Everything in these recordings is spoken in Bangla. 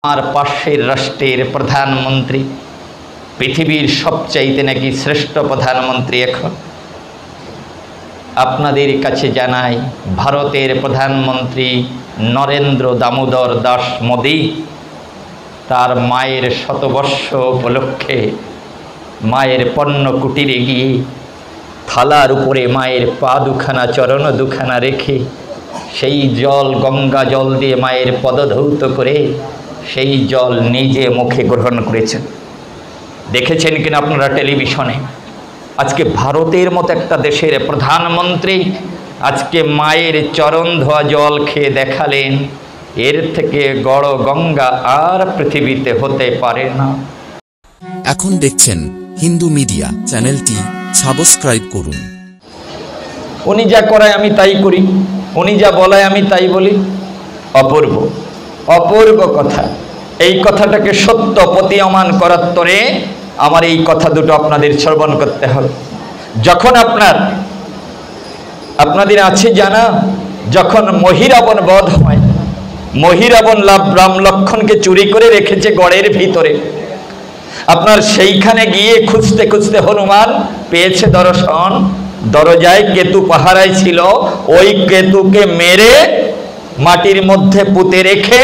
আর পাশের রাষ্ট্রের প্রধানমন্ত্রী, পৃথিবীর সবচাইতে নাকি শ্রেষ্ঠ প্রধানমন্ত্রী এখন। আপনাদের কাছে জানাই, ভারতের প্রধানমন্ত্রী নরেন্দ্র দামোদর দাস মোদী তার মায়ের শতবর্ষ উপলক্ষে মায়ের পণ্য কুটিরে গিয়ে থালার উপরে মায়ের পা দুখানা চরণ দুখানা রেখে সেই জল গঙ্গা জল দিয়ে মায়ের পদধৌত করে সেই জল নিজে মুখে গ্রহণ করেছেন। দেখেছেন কিনা আপনারা টেলিভিশনে? আজকে ভারতের মতো একটা দেশের প্রধানমন্ত্রী আজকে মায়ের চরণ ধোয়া জল খেয়ে দেখালেন, এর থেকে বড় গঙ্গা আর পৃথিবীতে হতে পারে না। এখন দেখছেন হিন্দু মিডিয়া চ্যানেলটি, সাবস্ক্রাইব করুন। উনি যা করায় আমি তাই করি, উনি যা বলায় আমি তাই বলি। অপূর্ব অপূর্ব কথা। এই কথাটাকে সত্য প্রতীয়মান করার তরে আমার এই কথা দুটো আপনাদের শ্রবণ করতে হবে। যখন আপনাদের আছে জানা, যখন মহিরাবণ বধ হয়, মহিরাবণ রাম লক্ষ্মণকে চুরি করে রেখেছে গড়ের ভিতরে, আপনার সেইখানে গিয়ে খুঁজতে খুঁজতে হনুমান পেয়েছে দর্শন। দরজায় কেতু পাহারায় ছিল, ওই কেতুকে মেরে মাটির মধ্যে পুঁতে রেখে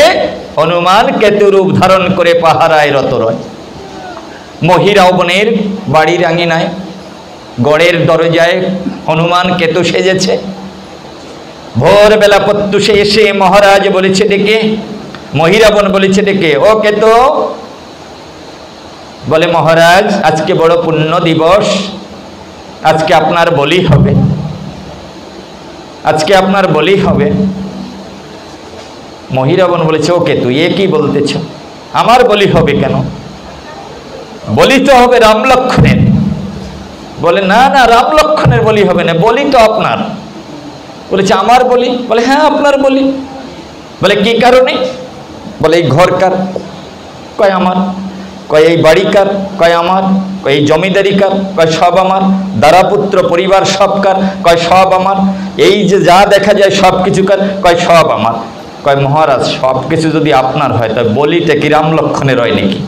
হনুমান কেতু রূপ ধারণ করে পাহারায় রত রয়। মহিরাবণের বাড়ির আঙিনায় গড়ের দরজায় হনুমান কেতু সেজেছে। ভোরবেলা প্রত্যুষে এসে মহারাজ বলেছে ডেকে, মহিরাবণ বলেছে ডেকে, ও কেতু, বলে মহারাজ আজকে বড় পুণ্য দিবস, আজকে আপনার বলি হবে, আজকে আপনার বলি হবে। মহিরাবণ বলেছে, ও কেতু, এ কি বলতেছ? আমার বলি হবে কেন? বলি তো হবে রাম লক্ষ্মণের। বলে না না, রাম লক্ষ্মণের বলি হবে না, বলি তো আপনার। বলেছে আমার বলি? বলে হ্যাঁ আপনার বলি। বলে কি কারণে? বলে এই ঘর কার? কয় আমার। কয় এই বাড়ি কার? কয় আমার। কয় এই জমিদারি কার? কয় সব আমার। দারাপুত্র পরিবার সব কার? কয় সব আমার। এই যে যা দেখা যায় সব কিছু কার? কয় সব আমার। কয় মহারাজ সব কিছু যদি আপনার হয় তা বলিটা কি রাম লক্ষ্মণের হয় নাকি?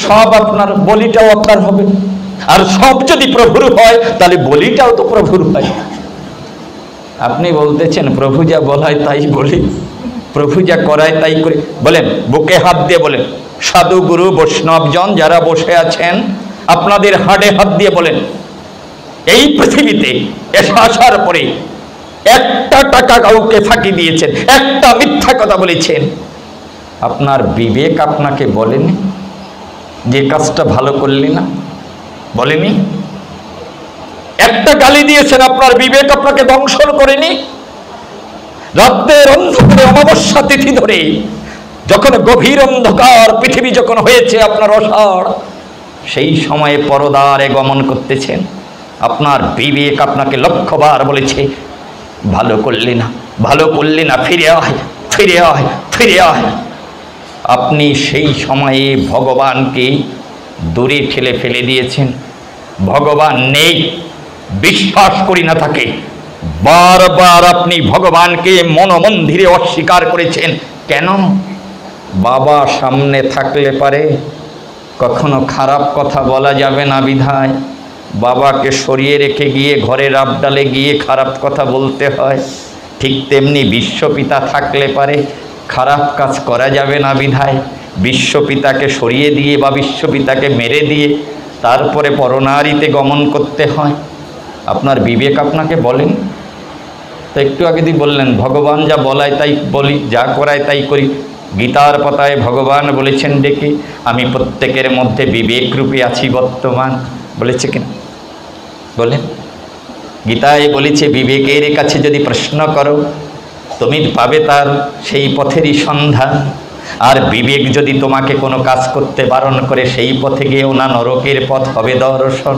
সব আপনার, বলিটাও আপনার হবে। আর সব যদি প্রভুর হয় তাহলে বলিটাও তো প্রভুর হয়। আপনি বলতেছেন প্রভু যা বলায় তাই বলি, প্রভু যা করায় তাই করি। বলেন, বুকে হাত দিয়ে বলেন, সাধু গুরু বৈষ্ণবজন যারা বসে আছেন আপনাদের হাড়ে হাত দিয়ে বলেন, এই পৃথিবীতে আসার পরে একটা টাকা কাউকে ফাঁকি দিয়েছেন, একটা মিথ্যা কথা বলেছেন, আপনার বিবেক আপনাকে বলেনি যে কাজটা ভালো করলি না? বলেনি? একটা গালি দিয়েছেন, আপনার বিবেক আপনাকে দংশন করেনি? রাতের অন্ধকারে অমাবস্যা তিথি ধরে যখন গভীর অন্ধকার পৃথিবী যখন হয়েছে আপনার অসাড়, সেই সময়ে পরদারে গমন করতেছেন, আপনার বিবেক আপনাকে লক্ষবার বলেছে ভালো করলি না, ভালো করলি না, ফিরে আয়, ফিরে আয়, ফিরে আয়। আপনি সেই সময়ে ভগবানকে দূরে ঠেলে ফেলে দিয়েছেন। ভগবান নেই বিশ্বাস করি না থাকে, বারবার আপনি ভগবানকে মনমন্দিরে অস্বীকার করেছেন। কেন? বাবা সামনে থাকলে পারে কখনো খারাপ কথা বলা যাবে না বিধায় বাবাকে সরিয়ে রেখে গিয়ে ঘরের আবডালে গিয়ে খারাপ কথা বলতে হয়। ঠিক তেমনি বিশ্বপিতা থাকলে পারে খারাপ কাজ করা যাবে না বিধায় বিশ্বপিতাকে সরিয়ে দিয়ে বা বিশ্বপিতাকে মেরে দিয়ে তারপরে পরনারীতে গমন করতে হয়। আপনার বিবেক আপনাকে বলেন তো? একটু আগে দিয়ে বললেন ভগবান যা বলায় তাই বলি, যা করায় তাই করি। গীতার পাতায় ভগবান বলেছেন ডেকে, আমি প্রত্যেকের মধ্যে বিবেক রূপে আছি বর্তমান। বলেছে কিনা? বলেন। গীতায় বলেছে বিবেকের কাছে যদি প্রশ্ন করো তুমি পাবে তার সেই পথেরই সন্ধান। আর বিবেক যদি তোমাকে কোনো কাজ করতে বারণ করে সেই পথে গিয়েও না নরকের পথ হবে দর্শন।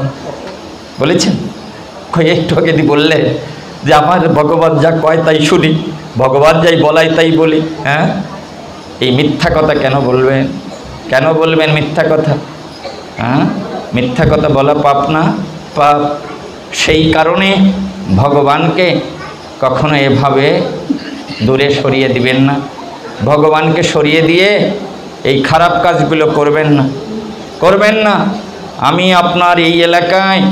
বলেছেন? একটু আগে দিয়ে বললে যে আমার ভগবান যা কয় তাই শুনি, ভগবান যাই বলাই তাই বলি। হ্যাঁ, এই মিথ্যা কথা কেন বলবেন? কেন বলবেন মিথ্যা কথা? হ্যাঁ, মিথ্যা কথা বলা পাপ না? পাপ। সেই কারণে ভগবানকে কখনো এভাবে দূরে সরিয়ে দিবেন না। ভগবানকে সরিয়ে দিয়ে এই খারাপ কাজগুলো করবেন না, করবেন না। আমি আপনার এই এলাকায়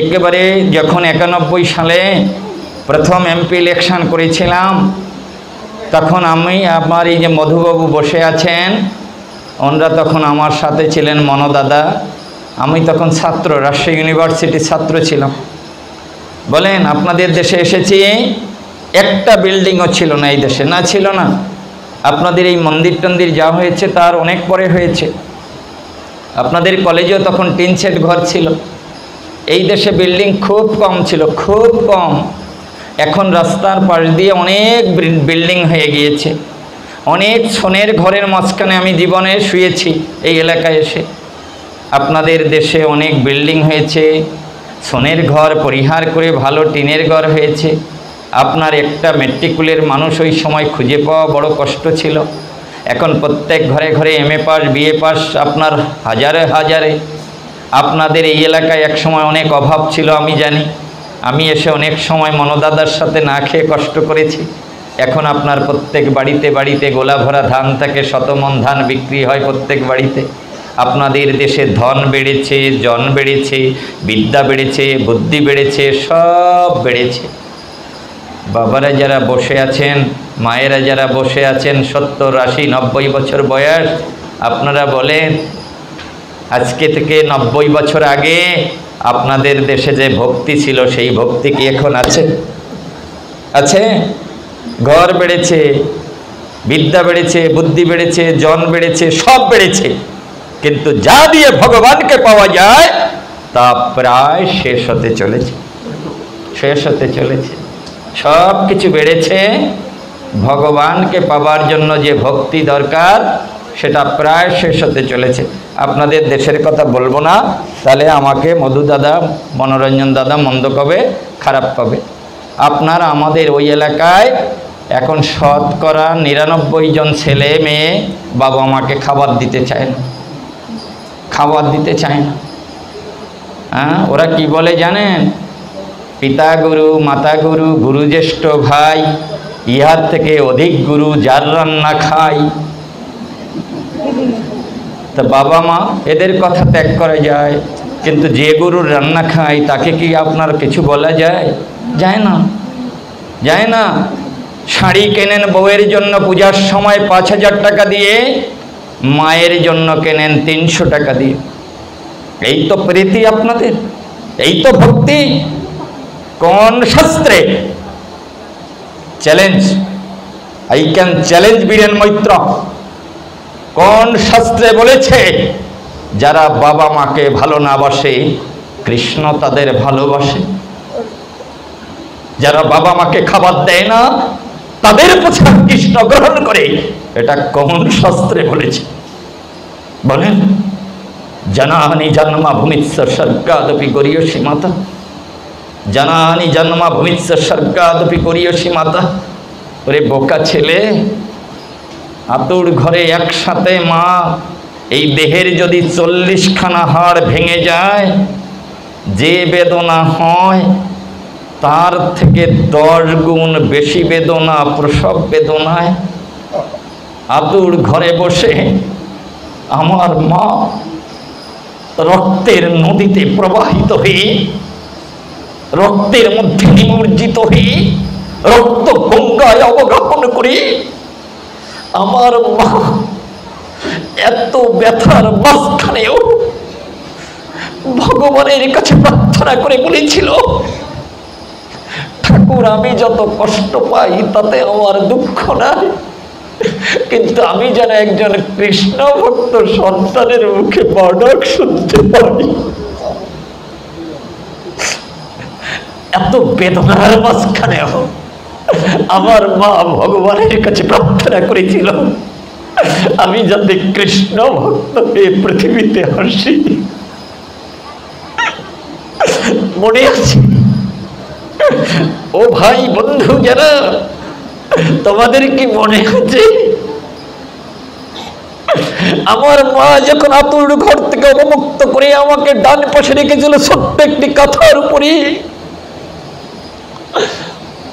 একেবারে যখন 91 সালে প্রথম এমপি ইলেকশন করেছিলাম, তখন আমি আমার এই যে মধুবাবু বসে আছেন, ওনারা তখন আমার সাথে ছিলেন, মনোদাদা। আমি তখন ছাত্র, রাজশাহী ইউনিভার্সিটির ছাত্র ছিলাম। বলেন, আপনাদের দেশে এসেছি, একটা বিল্ডিংও ছিল না এই দেশে, না ছিল না। আপনাদের এই মন্দির টন্দির যা হয়েছে তার অনেক পরে হয়েছে। আপনাদের কলেজেও তখন টিন শেড ঘর ছিল। এই দেশে বিল্ডিং খুব কম ছিল, খুব কম। এখন রাস্তার পাশ দিয়ে অনেক বিল্ডিং হয়ে গিয়েছে। অনেক সোনের ঘরের মাঝখানে আমি জীবনে শুয়েছি এই এলাকায় এসে। আপনাদের দেশে অনেক বিল্ডিং হয়েছে, সোনের ঘর পরিহার করে ভালো টিনের ঘর হয়েছে। আপনার একটা মেট্রিকুলের মানুষ ওই সময় খুঁজে পাওয়া বড় কষ্ট ছিল। এখন প্রত্যেক ঘরে ঘরে এমএ পাস, বিএ পাস, আপনার হাজারে হাজারে। আপনাদের এই এলাকায় এক সময় অনেক অভাব ছিল, আমি জানি। আমি এসে অনেক সময় মনোদাদার সাথে না খেয়ে কষ্ট করেছি। এখন আপনার প্রত্যেক বাড়িতে বাড়িতে গোলা ভরা ধান থাকে, শতমন ধান বিক্রি হয় প্রত্যেক বাড়িতে। আপনাদের দেশে ধন বেড়েছে, জন বেড়েছে, বিদ্যা বেড়েছে, বুদ্ধি বেড়েছে, সব বেড়েছে। বাবারা যারা বসে আছেন, মায়েরা যারা বসে আছেন, 70, 80, 90 বছর বয়স, আপনারা বলেন আজকে থেকে 90 বছর আগে আপনাদের দেশে যে ভক্তি ছিল সেই ভক্তি কি এখন আছে? আছে? ঘর বেড়েছে, বিদ্যা বেড়েছে, বুদ্ধি বেড়েছে, জন বেড়েছে, সব বেড়েছে, কিন্তু যা দিয়ে ভগবানকে পাওয়া যায় তা প্রায় শেষ হতে চলেছে, শেষ হতে চলেছে। সব কিছু বেড়েছে, ভগবানকে পাওয়ার জন্য যে ভক্তি দরকার সেটা প্রায় শেষ হতে চলেছে। আপনাদের দেশের কথা বলবো না, তাহলে আমাকে মধু দাদা, মনোরঞ্জন দাদা মন্দ কবে, খারাপ কবে। আপনার আমাদের ওই এলাকায় এখন শতকরা 99 জন ছেলে মেয়ে বাবা মাকে খাবার দিতে চায় না, খাবার দিতে চায় না। হ্যাঁ, ওরা কি বলে জানেন? পিতা গুরু, মাতা গুরু, গুরু জ্যেষ্ঠ ভাই, ইহার থেকে অধিক গুরু যার রান্না খাই। তো বাবা মা এদের কথা ত্যাগ করা যায়, কিন্তু যে গুরুর রান্না খায় তাকে কি আপনার কিছু বলা যায়? যায় না, যায় না। শাড়ি কেনেন বউয়ের জন্য পূজার সময় 5000 টাকা দিয়ে, মায়ের জন্য কেনেন 300 টাকা দিয়ে। এই তো প্রীতি আপনাদের, এই তো ভক্তি। কোন শাস্ত্রে? Challenge, I can challenge Biren Maitra, কোন শাস্ত্রে বলেছে যারা বাবা মাকে ভালো না বাসে কৃষ্ণ তাদের ভালোবাসে? যারা বাবা মাকে খাবার দেয় না তাদের প্রসাদ কৃষ্ণ গ্রহণ করে, এটা কোন শাস্ত্রে বলেছে বলেন? জনানি জন্মা ভূমিৎস স্বর্গাদপি গরীয়সী মাতা, জনানি জন্মা ভূমিৎস স্বর্গাদপি গরীয়সী মাতা। ওরে বোকা ছেলে, আতুর ঘরে একসাথে মা, এই দেহের যদি 40খানা হাড় ভেঙে যায়, যে বেদনা হয় তার থেকে 10 গুণ বেশি বেদনা প্রসব বেদনায়। আতুর ঘরে বসে আমার মা রক্তের নদীতে প্রবাহিত হয়ে, রক্তের মধ্যে নিমজ্জিত হয়ে, রক্ত গঙ্গায় অবগাহন করে আমার মা এত ব্যথার মাঝখানেও ভগবানের কাছে প্রার্থনা করে বলেছিল, ঠাকুর আমি যত কষ্ট পাই তাতে আমার দুঃখ নাই, কিন্তু আমি যেন একজন কৃষ্ণ ভক্ত সন্তানের মুখে বড়ক শুনতে পারি। এত বেদনার মাঝখানেও আমার মা ভগবানের কাছে প্রার্থনা করেছিল, আমি যাতে কৃষ্ণ ভক্ত হয়ে পৃথিবীতে হাসি। মনে আছে? ও ভাই বন্ধু যারা, তোমাদের কি মনে আছে আমার মা যখন আতুর ঘর থেকে অবমুক্ত করে আমাকে ডান পাশে রেখেছিল ছোট্ট একটি কাঁথার উপরে?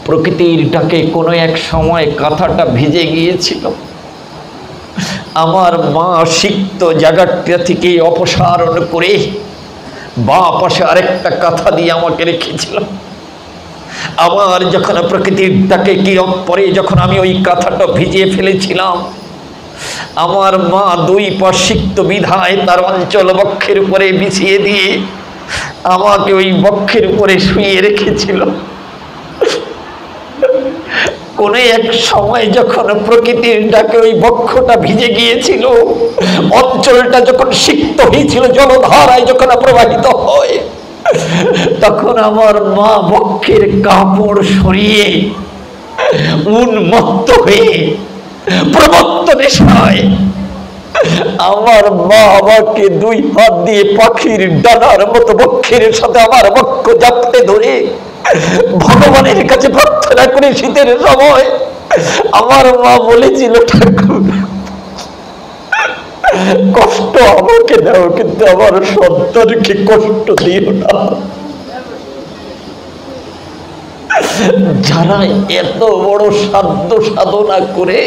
প্রকৃতির ডাকে কোনো এক সময় কাঁথাটা ভিজে গিয়েছিল। আমার মা সিক্ত জায়গাটা থেকে অপসারণ করে বাঁ পাশে আরেকটা কাঁথা দিয়ে আমাকে রেখেছিল। আমার যখন প্রকৃতির ডাকে কিরণ পরে যখন আমি ওই কাঁথাটা ভিজিয়ে ফেলেছিলাম, আমার মা দুই পা সিক্ত বিধায় তার অঞ্চল বক্ষের উপরে বিছিয়ে দিয়ে আমাকে ওই বক্ষের উপরে শুইয়ে রেখেছিল। কোন এক সময় যখন প্রকৃতির ডাকে ওই বক্ষটা ভিজে গিয়েছিল, অঞ্চলটা যখন সিক্ত হয়েছিল, জলধারায় যখন প্রবাহিত হয়, তখন আমার মা বক্ষের কাপড় সরিয়ে উন্মত্ত হয়ে প্রমত্ত নেশায় আমার মা আমাকে দুই হাত দিয়ে পাখির ডানার মতো বক্ষের সাথে আমার বক্ষ জাপটে ধরে ভগবানের কাছে প্রার্থনা করে শীতের সময় আমার মা বলেছিল, ঠাকুর কষ্ট আমাকে দাও, কিন্তু আমার সন্তানকে কষ্ট দিও না। যারা এত বড় সাধ্য সাধনা করে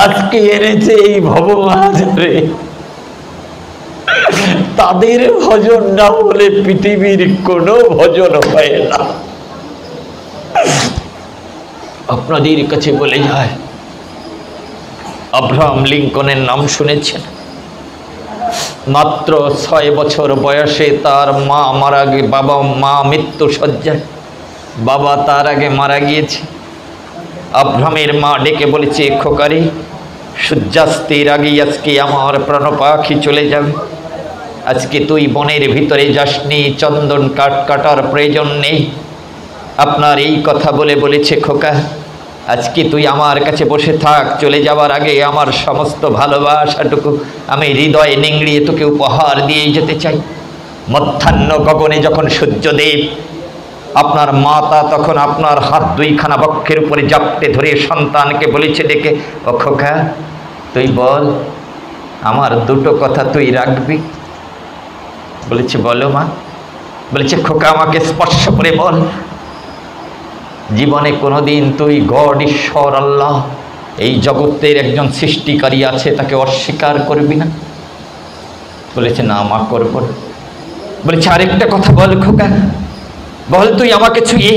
আজকে এনেছে এই ভবমাঝারে, তাদের ভজন না হলে পৃথিবীর কোনো ভজন হয় না। আপনাদের কাছে বলে যায়, আব্রাহাম লিঙ্কনের নাম শুনেছেন? মাত্র 6 বছর বয়সে তার মা মারা গিয়ে, মা মৃত্যু শয্যায়, বাবা তার আগে মারা গিয়েছে। আব্রাহামের মা ডেকে বলেছে, খোকারে সূর্যাস্তের আগেই আজকে আমার প্রাণ পাখি চলে যাবে, আজকে তুই বনের ভিতরে যাসনি, চন্দন কাঠ কাটার প্রয়োজন নেই। আপনার এই কথা বলে বলেছে, খোকা আজকে তুই আমার কাছে বসে থাক, চলে যাওয়ার আগে আমার সমস্ত ভালোবাসাটুকু আমি হৃদয়ে নিংড়িয়ে তোকে উপহার দিয়ে যেতে চাই। মধ্যাহ্ন গগনে যখন সূর্যদেব, আপনার মাতা তখন আপনার হাত দুইখানা বক্ষের উপরে জাপটে ধরে সন্তানকে বলেছে ডেকে, ও খোকা তুই বল আমার দুটো কথা তুই রাখবি। বলেছে, বলো মা। বলেছে, খোকা আমাকে স্পর্শ করে বল, জীবনে কোনোদিন তুই গড, ঈশ্বর, আল্লাহ, এই জগতের একজন সৃষ্টিকারী আছে, তাকে অস্বীকার করবি না? বলেছে, না মা, করব না। বলেছে, আরেকটা কথা বল খোকা, বল তুই আমাকে ছুঁয়ে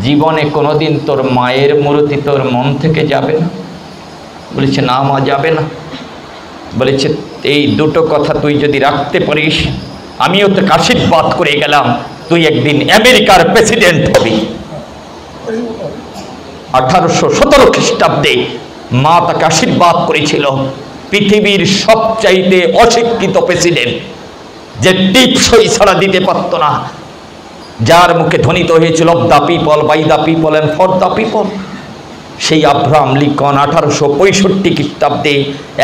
জীবনে কোনোদিন তোর মায়ের মূর্তি তোর মন থেকে যাবে না? বলেছে, না মা, যাবে না। বলেছে, এই দুটো কথা তুই যদি রাখতে পারিস, আমিও তোকে আশীর্বাদ করে গেলাম, তুই একদিন আমেরিকার প্রেসিডেন্ট হবি। 1817 খ্রিস্টাব্দে মা তাকে আশীর্বাদ করেছিল, পৃথিবীর সবচাইতে অশিক্ষিত প্রেসিডেন্ট, যে টিপসই ছাড়া দিতে পারত না, যার মুখে ধ্বনিত হয়েছিল of the people, by the people and for the people, সেই আব্রাহাম লিঙ্কন 1865 খ্রিস্টাব্দে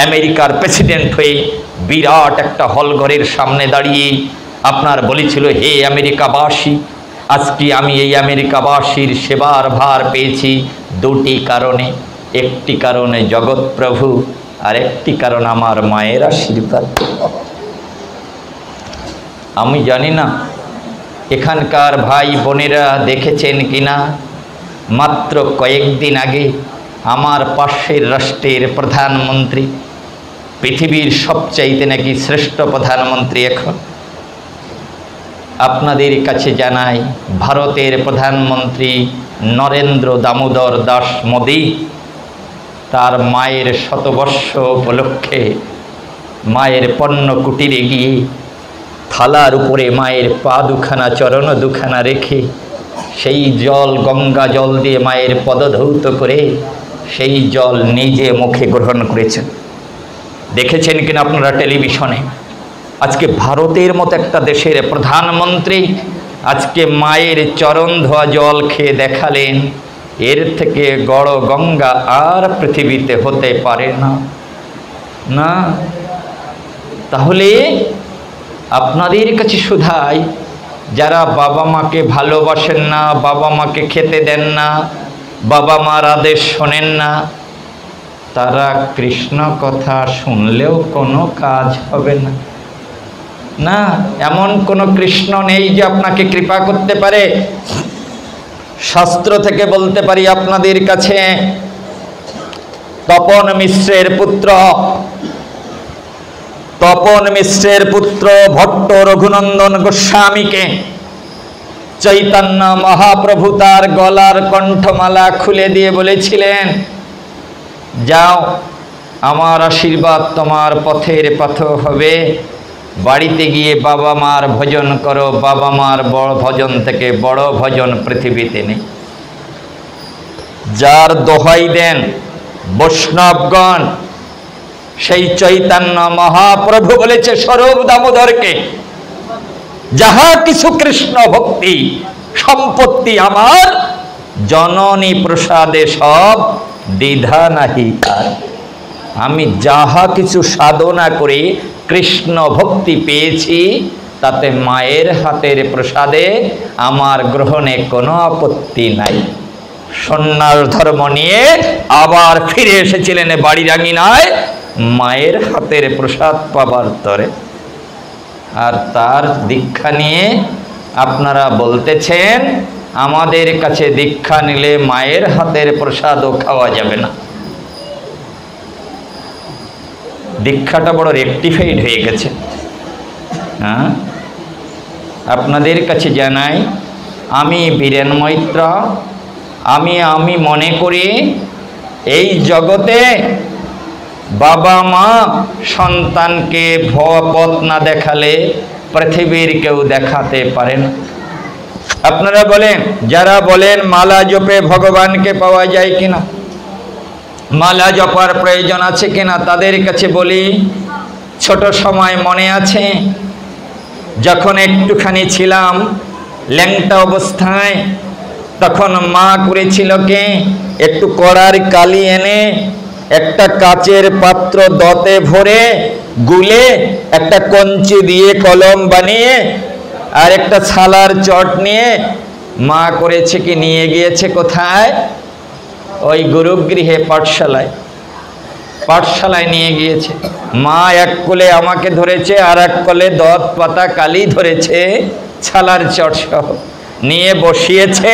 আমেরিকার প্রেসিডেন্ট হয়ে বিরাট একটা হলঘরের সামনে দাঁড়িয়ে আপনার বলেছিল, হে আমেরিকাবাসী, আজকে আমি এই আমেরিকাবাসীর সেবার ভার পেয়েছি দুটি কারণে। একটি কারণে জগৎ প্রভু, আর একটি কারণ আমার মায়ের আশীর্বাদ। আমি জানি না এখানকার ভাই বোনেরা দেখেছেন কিনা, মাত্র কয়েকদিন আগে আমার পাশের রাষ্ট্রের প্রধানমন্ত্রী, পৃথিবীর সবচাইতে নাকি শ্রেষ্ঠ প্রধানমন্ত্রী এখন, আপনাদের কাছে জানাই, ভারতের প্রধানমন্ত্রী নরেন্দ্র দামোদর দাস মোদী তার মায়ের শতবর্ষ উপলক্ষে মায়ের পণ্য কুটিরে গিয়ে থালার উপরে মায়ের পা দুখানা, চরণ দুখানা রেখে সেই জল, গঙ্গা জল দিয়ে মায়ের পদধৌত করে সেই জল নিজে মুখে গ্রহণ করেছেন। দেখেছেন কিনা আপনারা টেলিভিশনে? আজকে ভারতের মতো একটা দেশের প্রধানমন্ত্রী আজকে মায়ের চরণ ধোয়া জল খেয়ে দেখালেন, এর থেকে বড় গঙ্গা আর পৃথিবীতে হতে পারে না। না, তাহলে আপনাদের কাছে শুধাই, যারা বাবা মাকে ভালোবাসেন না, বাবা মাকে খেতে দেন না, বাবা মার আদেশ শোনেন না, তারা কৃষ্ণ কথা শুনলেও কোনো কাজ হবে না। না, এমন কোনো কৃষ্ণ নেই যে আপনাকে কৃপা করতে পারে। শাস্ত্র থেকে বলতে পারি আপনাদের কাছে, তপন মিশ্রের পুত্র ভট্ট রঘুনন্দন গোস্বামীকে চৈতন্য মহাপ্রভু তার গলার কণ্ঠমালা খুলে দিয়ে বলেছিলেন, যাও, আমার আশীর্বাদ তোমার পথের পথ হবে, বাড়িতে গিয়ে বাবা মার ভজন করো, বাবা মার বড় ভজন থেকে বড় ভজন পৃথিবীতে নেই। যার দোহাই দেন বৈষ্ণবগণ, সেই চৈতন্য মহাপ্রভু বলেছে স্বরূপ দামোদরকে, যাহা কিছু কৃষ্ণ ভক্তি সম্পত্তি আমার, জননী প্রসাদে সব দ্বিধা নাহি তার। আমি যাহা কিছু সাধনা করে কৃষ্ণ ভক্তি পেয়েছি, তাতে মায়ের হাতের প্রসাদে আমার গ্রহণে কোনো আপত্তি নাই। সন্ন্যাস ধর্ম নিয়ে আবার ফিরে এসেছিলেন বাড়ির আঙিনায় মায়ের হাতের প্রসাদ পাবার তরে। আর তার দীক্ষা নিয়ে আপনারা বলতেছেন আমাদের কাছে দীক্ষা নিলে মায়ের হাতের প্রসাদও খাওয়া যাবে না। দীক্ষাটা বড় রেকটিফাইড হয়ে গেছে। হ্যাঁ, আপনাদের কাছে জানাই, আমি বীরেন মৈত্র, আমি মনে করি এই জগতে বাবা মা সন্তানকে পথ না দেখালে পৃথিবীর কেউ দেখাতে পারে না। আপনারা বলেন, যারা বলেন মালা জপে ভগবানকে পাওয়া যায় কিনা, মালা জপার প্রয়োজন আছে কিনা, তাদের কাছে বলি, ছোট সময় মনে আছে যখন একটুখানি ছিলাম ল্যাংটা অবস্থায়, তখন মা করেছিল কে, একটু কড়ার কালি এনে একটা কাচের পাত্র দতে ভরে গুলে একটা কঞ্চি দিয়ে কলম বানিয়ে আর একটা ছালার চট নিয়ে মা করেছে কি, নিয়ে গিয়েছে কোথায়, ওই গুরুগৃহে পাঠশালায় নিয়ে গিয়েছে। মা এক কোলে আমাকে ধরেছে, আর এক কোলে দত পাতা কালি ধরেছে ছালার চট সহ নিয়ে বসিয়েছে।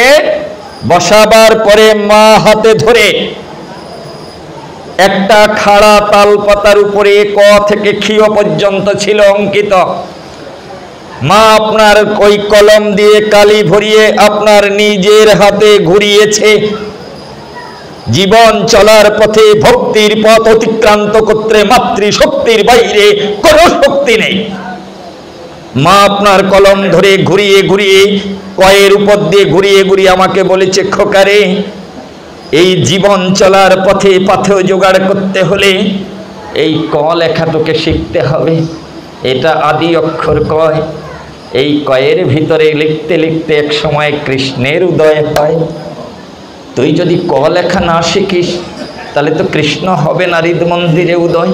বসাবার পরে মা হাতে ধরে একটা খাড়া তাল পাতার উপরে ক থেকে ক্ষীয় পর্যন্ত ছিল অঙ্কিত। মা আপনার ওই কলম দিয়ে কালি ভরিয়ে আপনার নিজের হাতে ঘুরিয়েছে। জীবন চলার পথে ভক্তির পথ অতিক্রান্ত করতে মাতৃশক্তির বাইরে কোনো শক্তি নেই। মা আপনার কলম ধরে ঘুরিয়ে ঘুরিয়ে কয়ের উপর দিয়ে ঘুরিয়ে ঘুরিয়ে আমাকে বলেছে, খোকারে, এই জীবন চলার পথে পাথেও জোগাড় করতে হলে এই ক লেখা তোকে শিখতে হবে। এটা আদি অক্ষর কয়। এই কয়ের ভিতরে লিখতে লিখতে এক সময় কৃষ্ণের উদয় হয়। তুই যদি ক লেখা না শিখিস তাহলে তো কৃষ্ণ হবে না হৃদ মন্দিরে উদয়।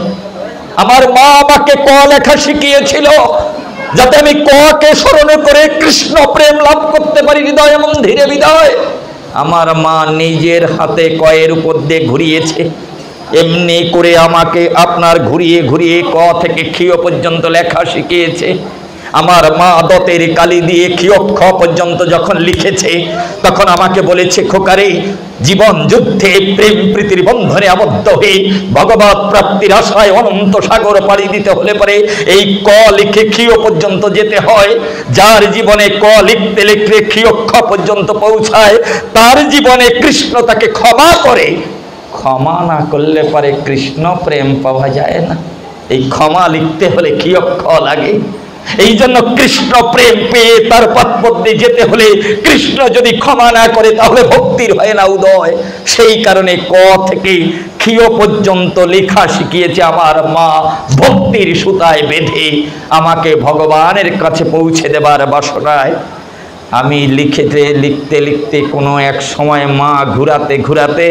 আমার মা আমাকে ক লেখা শিখিয়েছিল যাতে আমি ক কে স্মরণ করে কৃষ্ণ প্রেম লাভ করতে পারি হৃদয় মন্দিরে বিদয়। আমার মা নিজের হাতে কয়ের উপর দিয়ে ঘুরিয়েছে, এমনি করে আমাকে আপনার ঘুরিয়ে ঘুরিয়ে ক থেকে ক্ষীয় পর্যন্ত লেখা শিখিয়েছে। আমার মা দতের কালি দিয়ে ক্ষীয় খ পর্যন্ত যখন লিখেছে তখন আমাকে বলেছে, খোকারে, জীবন যুদ্ধে প্রেম প্রীতির বন্ধনে আবদ্ধ হয়ে ভগবত প্রাপ্তির আশায় অনন্ত সাগর পাড়ি দিতে হলে পরে এই ক লিখে ক্ষীয় পর্যন্ত যেতে হয়। যার জীবনে ক লিখতে লিখতে ক্ষীয় খ পর্যন্ত পৌঁছায় তার জীবনে কৃষ্ণ তাকে ক্ষমা করে। ক্ষমা না করলে পরে কৃষ্ণ প্রেম পাওয়া যায় না। এই ক্ষমা লিখতে হলে ক্ষীয় খ লাগে। এই জন্য কৃষ্ণ প্রেম পেয়ে তার পথে যেতে হলে কৃষ্ণ যদি ক্ষমা না করে তাহলে ভক্তির হয় না উদয়। সেই কারণে ক থেকে ক্ষীয় পর্যন্ত লেখা শিখিয়েছে আমার মা, ভক্তির সুতায় বেঁধে আমাকে ভগবানের কাছে পৌঁছে দেবার বাসনায়। আমি লিখতে লিখতে কোনো এক সময় মা ঘুরাতে ঘুরাতে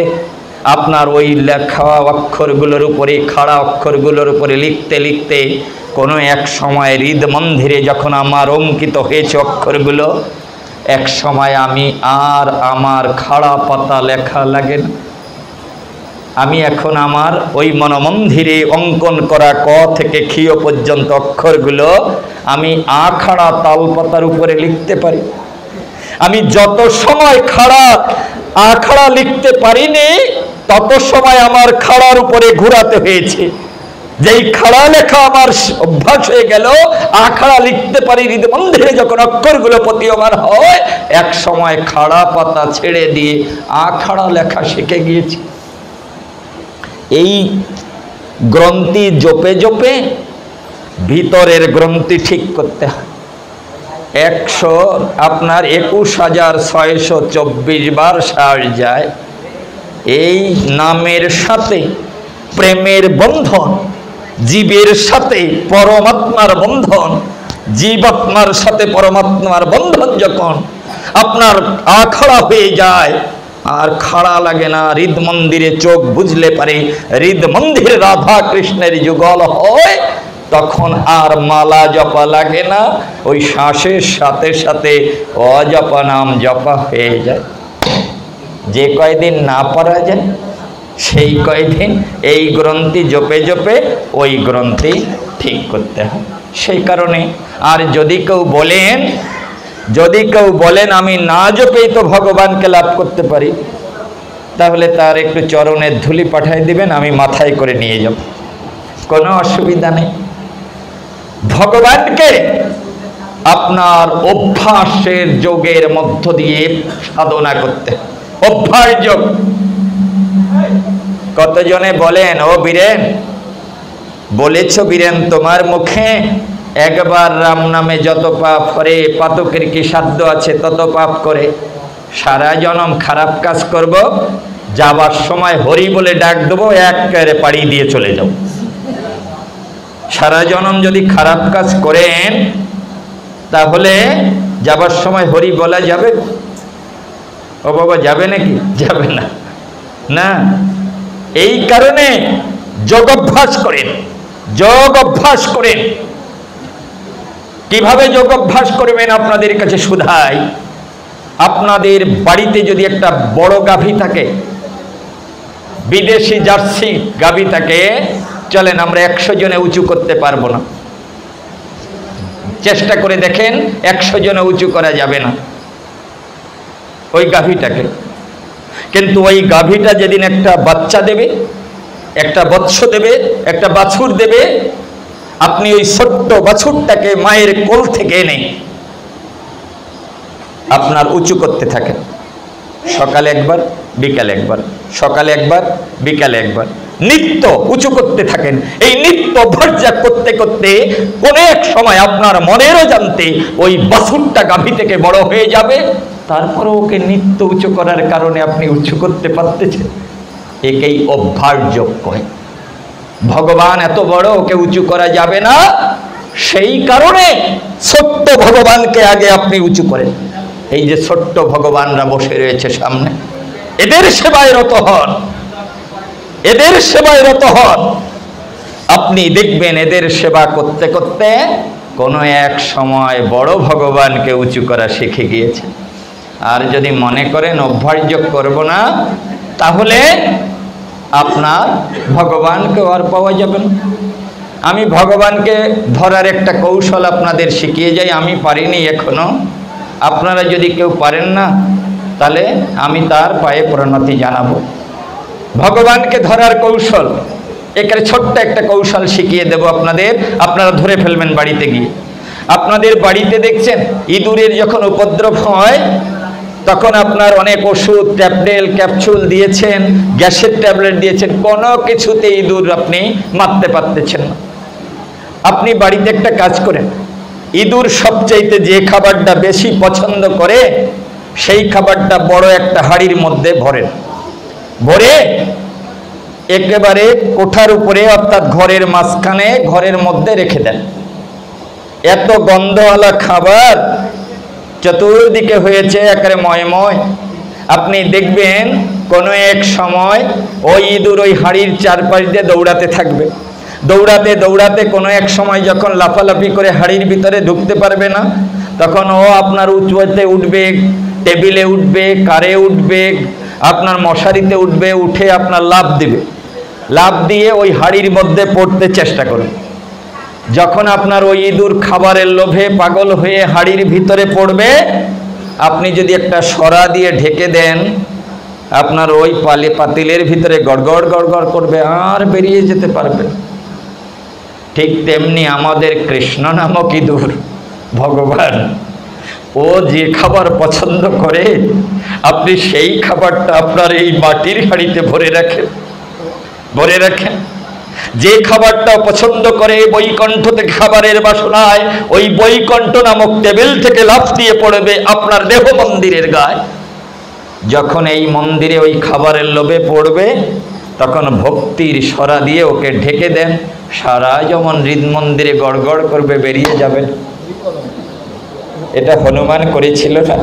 আপনার ওই লেখা অক্ষরগুলোর উপরে, খাড়া অক্ষরগুলোর উপরে লিখতে লিখতে কোনো এক সময় হৃদ মন্দিরে যখন আমার অঙ্কিত হয়েছে অক্ষরগুলো, এক সময় আমি আর আমার খাড়া পাতা লেখা লাগে না। আমি এখন আমার ওই মনমন্দিরে অঙ্কন করা ক থেকে ক্ষীয় পর্যন্ত অক্ষরগুলো আমি আখাড়া তালপাতার উপরে লিখতে পারি। আমি যত সময় খাড়া আখাড়া লিখতে পারিনি তত সময় আমার খাড়ার উপরে ঘোরাতে হয়েছে। যেই খাড়া লেখা আমার অভ্যাস হয়ে গেল, আখড়া লিখতে পারি হৃদমন্দিরে যখন অক্ষরগুলো প্রতীয়মান হয়, এক সময় খাড়া পাতা ছেড়ে দিয়ে আখড়া লেখা শিখে গিয়েছি। এই গ্রন্থি জপে জপে ভিতরের গ্রন্থি ঠিক করতে হয়। 21,624 বার শ্বাস যায়। এই নামের সাথে প্রেমের বন্ধন, জীবের সাথে পরমাত্মার বন্ধন, জীবাত্মার সাথে পরমাত্মার বন্ধন যখন আপনার আখড়া হয়ে যায়, আর খাড়া লাগে না, হৃদ মন্দিরে চোখ বুঝলে পারে হৃদ মন্দিরে রাধা কৃষ্ণের যুগল হয়, তখন আর মালা জপা লাগে না, ওই শ্বাসের সাথে সাথে অজপা নাম জপা হয়ে যায়। যে কয়দিন না পারা যায় সেই কয়দিন এই গ্রন্থি জপে জপে ওই গ্রন্থি ঠিক করতে হয়। সেই কারণে আর যদি কেউ বলেন আমি না জপেই তো ভগবানকে লাভ করতে পারি, তাহলে তার একটু চরণের ধুলি পাঠিয়ে দিবেন, আমি মাথায় করে নিয়ে যাব, কোনো অসুবিধা নেই। ভগবানকে আপনার অভ্যাসের যোগের মধ্য দিয়ে সাধনা করতে, অভ্যাস যোগ। কতজনে বলেন, ও বীরেন, বলেছ বীরেন তোমার মুখে একবার রাম নামে যত পাপ করে, পাতকের কি সাধ্য আছে তত পাপ করে, সারা জনম খারাপ কাজ করব, যাবার সময় হরি বলে ডাক দেবো, একেবারে পাড়ি দিয়ে চলে যাব। সারা জনম যদি খারাপ কাজ করেন তাহলে যাবার সময় হরি বলা যাবে? ও বাবা, যাবে নাকি? যাবে না। না, এই কারণে যোগ অভ্যাস করেন, যোগ অভ্যাস করেন। কিভাবে যোগ অভ্যাস করবেন আপনাদের কাছে শুধাই। আপনাদের বাড়িতে যদি একটা বড় গাভী থাকে, বিদেশি জার্সি গাভী থাকে, চলেন আমরা 100 জনে উঁচু করতে পারবো না, চেষ্টা করে দেখেন, 100 জনে উঁচু করা যাবে না ওই গাভীটাকে। কিন্তু ওই গাভীটা যেদিন একটা বাচ্চা দেবে, একটা বৎস দেবে, একটা বাছুর দেবে, আপনি ওই ছোট্ট বাছুরটাকে মায়ের কোল থেকে এনে আপনার উঁচু করতে থাকেন। সকালে একবার, বিকালে একবার, সকালে একবার, বিকালে একবার, নিত্য উঁচু করতে থাকেন। এই নিত্য ভর্জা করতে করতে কোন এক সময় আপনার মনেরও জানতে ওই বাছুরটা গাভী থেকে বড় হয়ে যাবে, তারপর ওকে নিত্য উঁচু করার কারণে আপনি উঁচু করতে পারতেছেন। একেই অভ্যাস যোগ কয়। ভগবান এত বড়, ওকে উঁচু করা যাবে না, সেই কারণে ছোট্ট ভগবানকে আগে আপনি উঁচু করেন। এই যে ছোট্ট ভগবানরা বসে রয়েছে সামনে, এদের সেবায় রত হন, এদের সেবায় রত হন। আপনি দেখবেন এদের সেবা করতে করতে কোনো এক সময় বড় ভগবানকে উঁচু করা শিখে গিয়েছে। আর যদি মনে করেন অভ্যাস যোগ করব না, তাহলে আপনার ভগবানকে আর পাওয়া যাবে না। আমি ভগবানকে ধরার একটা কৌশল আপনাদের শিখিয়ে যাই, আমি পারিনি এখনো। আপনারা যদি কেউ পারেন না, তাহলে আমি তার পায়ে প্রণতি জানাবো। ভগবানকে ধরার কৌশল, এখানে ছোট্ট একটা কৌশল শিখিয়ে দেব আপনাদের, আপনারা ধরে ফেলবেন বাড়িতে গিয়ে। আপনাদের বাড়িতে দেখছেন ইঁদুরের যখন উপদ্রব হয়, তখন আপনার অনেক ওষুধ, ট্যাবলেট, ক্যাপসুল দিয়েছেন, গ্যাসের ট্যাবলেট দিয়েছেন, কোনো কিছুতে ইঁদুর আপনি মারতে পারতেছেন না। আপনি বাড়িতে একটা কাজ করেন, ইঁদুর সবচাইতে যে খাবারটা বেশি পছন্দ করে সেই খাবারটা বড় একটা হাঁড়ির মধ্যে ভরেন, ভরে একেবারে কোঠার উপরে অর্থাৎ ঘরের মাঝখানে, ঘরের মধ্যে রেখে দেন। এত গন্ধওয়ালা খাবার চতুর্দিকে হয়েছে একেবারে ময়ময়। আপনি দেখবেন কোনো এক সময় ওই ইঁদুর ওই হাঁড়ির চারপাশ দিয়ে দৌড়াতে থাকবে, দৌড়াতে দৌড়াতে কোনো এক সময় যখন লাফালাফি করে হাঁড়ির ভিতরে ঢুকতে পারবে না, তখন ও আপনার উঁচুতে উঠবে, টেবিলে উঠবে, কারে উঠবে, আপনার মশারিতে উঠবে, উঠে আপনার লাফ দিবে। লাফ দিয়ে ওই হাঁড়ির মধ্যে পড়তে চেষ্টা করবে। যখন আপনার ওই ইঁদুর খাবারের লোভে পাগল হয়ে হাঁড়ির ভিতরে পড়বে, আপনি যদি একটা সরা দিয়ে ঢেকে দেন, আপনার ওই পাতিলের ভিতরে গড়গড় গড়গড় করবে, আর বেরিয়ে যেতে পারবে। ঠিক তেমনি আমাদের কৃষ্ণ নামক ইঁদুর ভগবান, ও যে খাবার পছন্দ করে আপনি সেই খাবারটা আপনার এই মাটির হাঁড়িতে ভরে রাখেন। যে খাবারটা পছন্দ করে বৈকুণ্ঠ থেকে খাবারের বাসনায় ওই বৈকুণ্ঠ নামক টেবিল থেকে লাফ দিয়ে পড়বে আপনার দেহ মন্দিরের গায়ে। যখন এই মন্দিরে ওই খাবারের লোভে পড়বে তখন ভক্তির সরা দিয়ে ওকে ঢেকে দেন, সারা যেমন হৃদ মন্দিরে গড়গড় করবে, বেরিয়ে যাবেন। এটা হনুমান করেছিল না?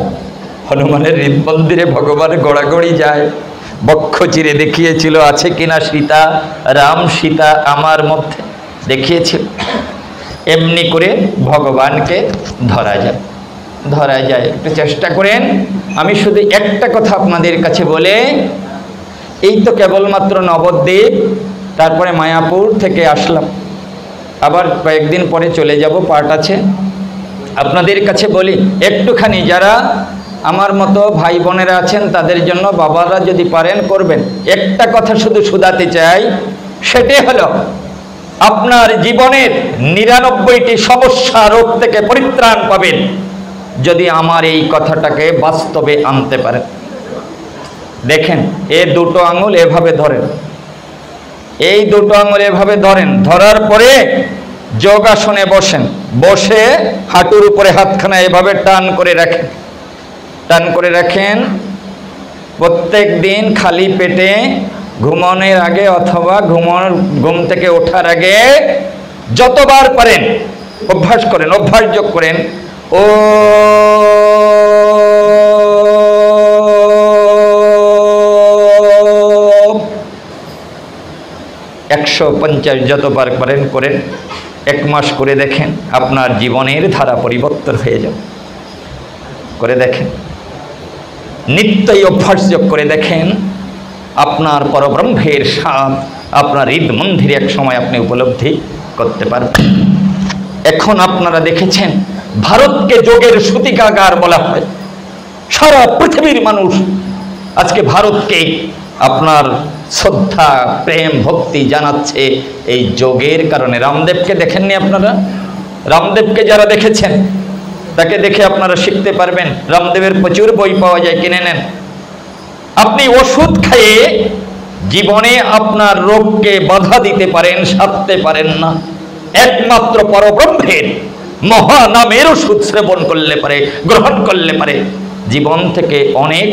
হনুমানের হৃদ মন্দিরে ভগবান গড়াগড়ি যায়, বক্ষ চিরে দেখিয়েছিল আছে কিনা সীতা, রাম সীতা আমার মধ্যে দেখিয়েছিল। এমনি করে ভগবানকে ধরা যায়। একটু চেষ্টা করেন। আমি শুধু একটা কথা আপনাদের কাছে বলে, এই তো কেবলমাত্র নবদ্বীপ, তারপরে মায়াপুর থেকে আসলাম, আবার কয়েকদিন পরে চলে যাব, পাঠ আছে। আপনাদের কাছে বলি একটুখানি, যারা আমার মতো ভাই বোনেরা আছেন তাদের জন্য বাবারা যদি পারেন করবেন। একটা কথা শুধু শুধাতে চাই, সেটাই হলো আপনার জীবনের 99টি সমস্যা রোগ থেকে পরিত্রাণ পাবেন যদি আমার এই কথাটাকে বাস্তবে আনতে পারেন। দেখেন, এ দুটো আঙুল এভাবে ধরেন, এই দুটো আঙুল এভাবে ধরেন, ধরার পরে যোগাসনে বসেন, বসে হাঁটুর উপরে হাতখানা এভাবে টান করে রাখেন। প্রত্যেক দিন খালি পেটে ঘুমানোর আগে অথবা ঘুম থেকে ওঠার আগে যতবার পারেন অভ্যাস যোগ করেন। ও 150 যতবার পারেন করেন। 1 মাস করে দেখেন, আপনার জীবনের ধারা পরিবর্তন হয়ে যাবে। করে দেখেন, নিত্যই অভ্যাস যোগ করে দেখেন, আপনার পরব্রহ্মের স্বাদ আপনার হৃদ মন্দিরে এক সময় আপনি উপলব্ধি করতে পারবেন। এখন আপনারা দেখেছেন ভারতকে যোগের সূতিকাগার বলা হয়। সারা পৃথিবীর মানুষ আজকে ভারতকে আপনার শ্রদ্ধা, প্রেম, ভক্তি জানাচ্ছে এই যোগের কারণে। রামদেবকে দেখেননি আপনারা? রামদেবকে যারা দেখেছেন তাকে দেখে আপনারা শিখতে পারবেন। রামদেবের প্রচুর বই পাওয়া যায়, কিনে নেন। আপনি ওষুধ খাইয়ে জীবনে আপনার রোগকে বাধা দিতে পারেন, সারতে পারেন না। একমাত্র পরব্রহ্মের মহানামের ওষুধ সেবন করলে পারে, গ্রহণ করলে পারে জীবন থেকে অনেক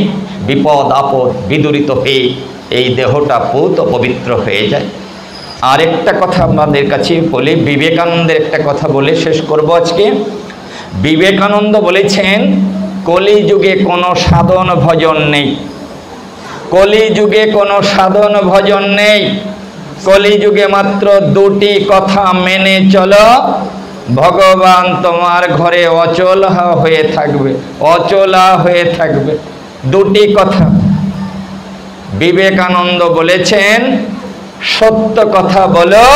বিপদ আপদ বিদূরিত হয়ে এই দেহটা পুত পবিত্র হয়ে যায়। আরেকটা কথা আপনাদের কাছে বলি, বিবেকানন্দের একটা কথা বলে শেষ করব আজকে। বিবেকানন্দ বলেছেন, কলিযুগে কোনো সাধন ভজন নেই, কলিযুগে কোনো সাধন ভজন নেই। কলিযুগে মাত্র 2টি কথা মেনে চলো, ভগবান তোমার ঘরে অচলা হয়ে থাকবে। 2টি কথা বিবেকানন্দ বলেছেন, সত্য কথা বলো,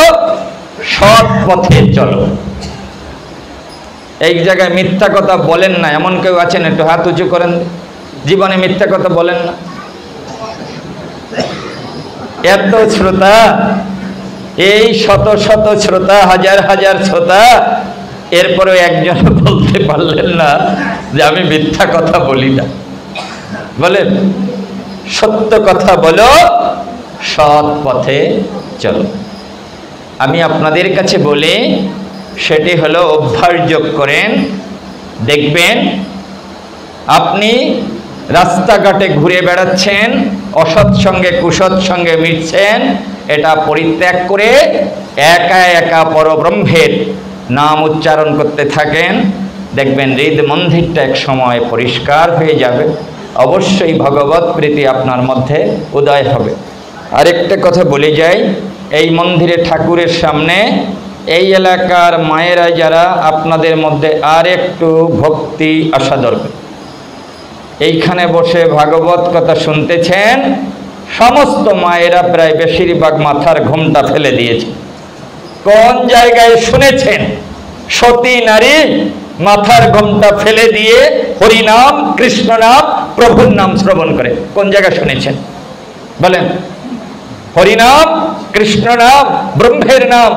সৎ পথে চলো। এই জায়গায় মিথ্যা কথা বলেন না এমন কেউ আছেন? একটু হাত উঁচু করেন। জীবনে মিথ্যা কথা বলেন না? এত শ্রোতা, এই শত শত শ্রোতা, হাজার হাজার শ্রোতা, এরপরেও একজন বলতে পারলেন না যে আমি মিথ্যা কথা বলি না। বলেন, সত্য কথা বলো, সৎ পথে চলো। আমি আপনাদের কাছে বলি, সেটি হলো অভ্যাস যোগ করেন। দেখবেন আপনি রাস্তাঘাটে ঘুরে বেড়াচ্ছেন, অসৎ সঙ্গে কুসৎ সঙ্গে মিশছেন, এটা পরিত্যাগ করে একা একা পরব্রহ্মের নাম উচ্চারণ করতে থাকেন। দেখবেন হৃদ মন্দিরটা এক সময় পরিষ্কার হয়ে যাবে। অবশ্যই ভগবত প্রীতি আপনার মধ্যে উদয় হবে। আরেকটা কথা বলে যাই, এই মন্দিরে ঠাকুরের সামনে এই এলাকার মায়েরা যারা, আপনাদের মধ্যে আর একটু ভক্তি আসা দরকার। এইখানে বসে ভাগবত কথা শুনতেছেন, সমস্ত মায়েরা প্রায় বেশিরভাগ মাথার ঘোমটা ফেলে দিয়েছে। কোন জায়গায় শুনেছেন সতী নারী মাথার ঘোমটা ফেলে দিয়ে হরিনাম, কৃষ্ণ নাম, প্রভুর নাম শ্রবণ করে? কোন জায়গায় শুনেছেন? বলেন, হরিনাম, কৃষ্ণ নাম, ব্রহ্মের নাম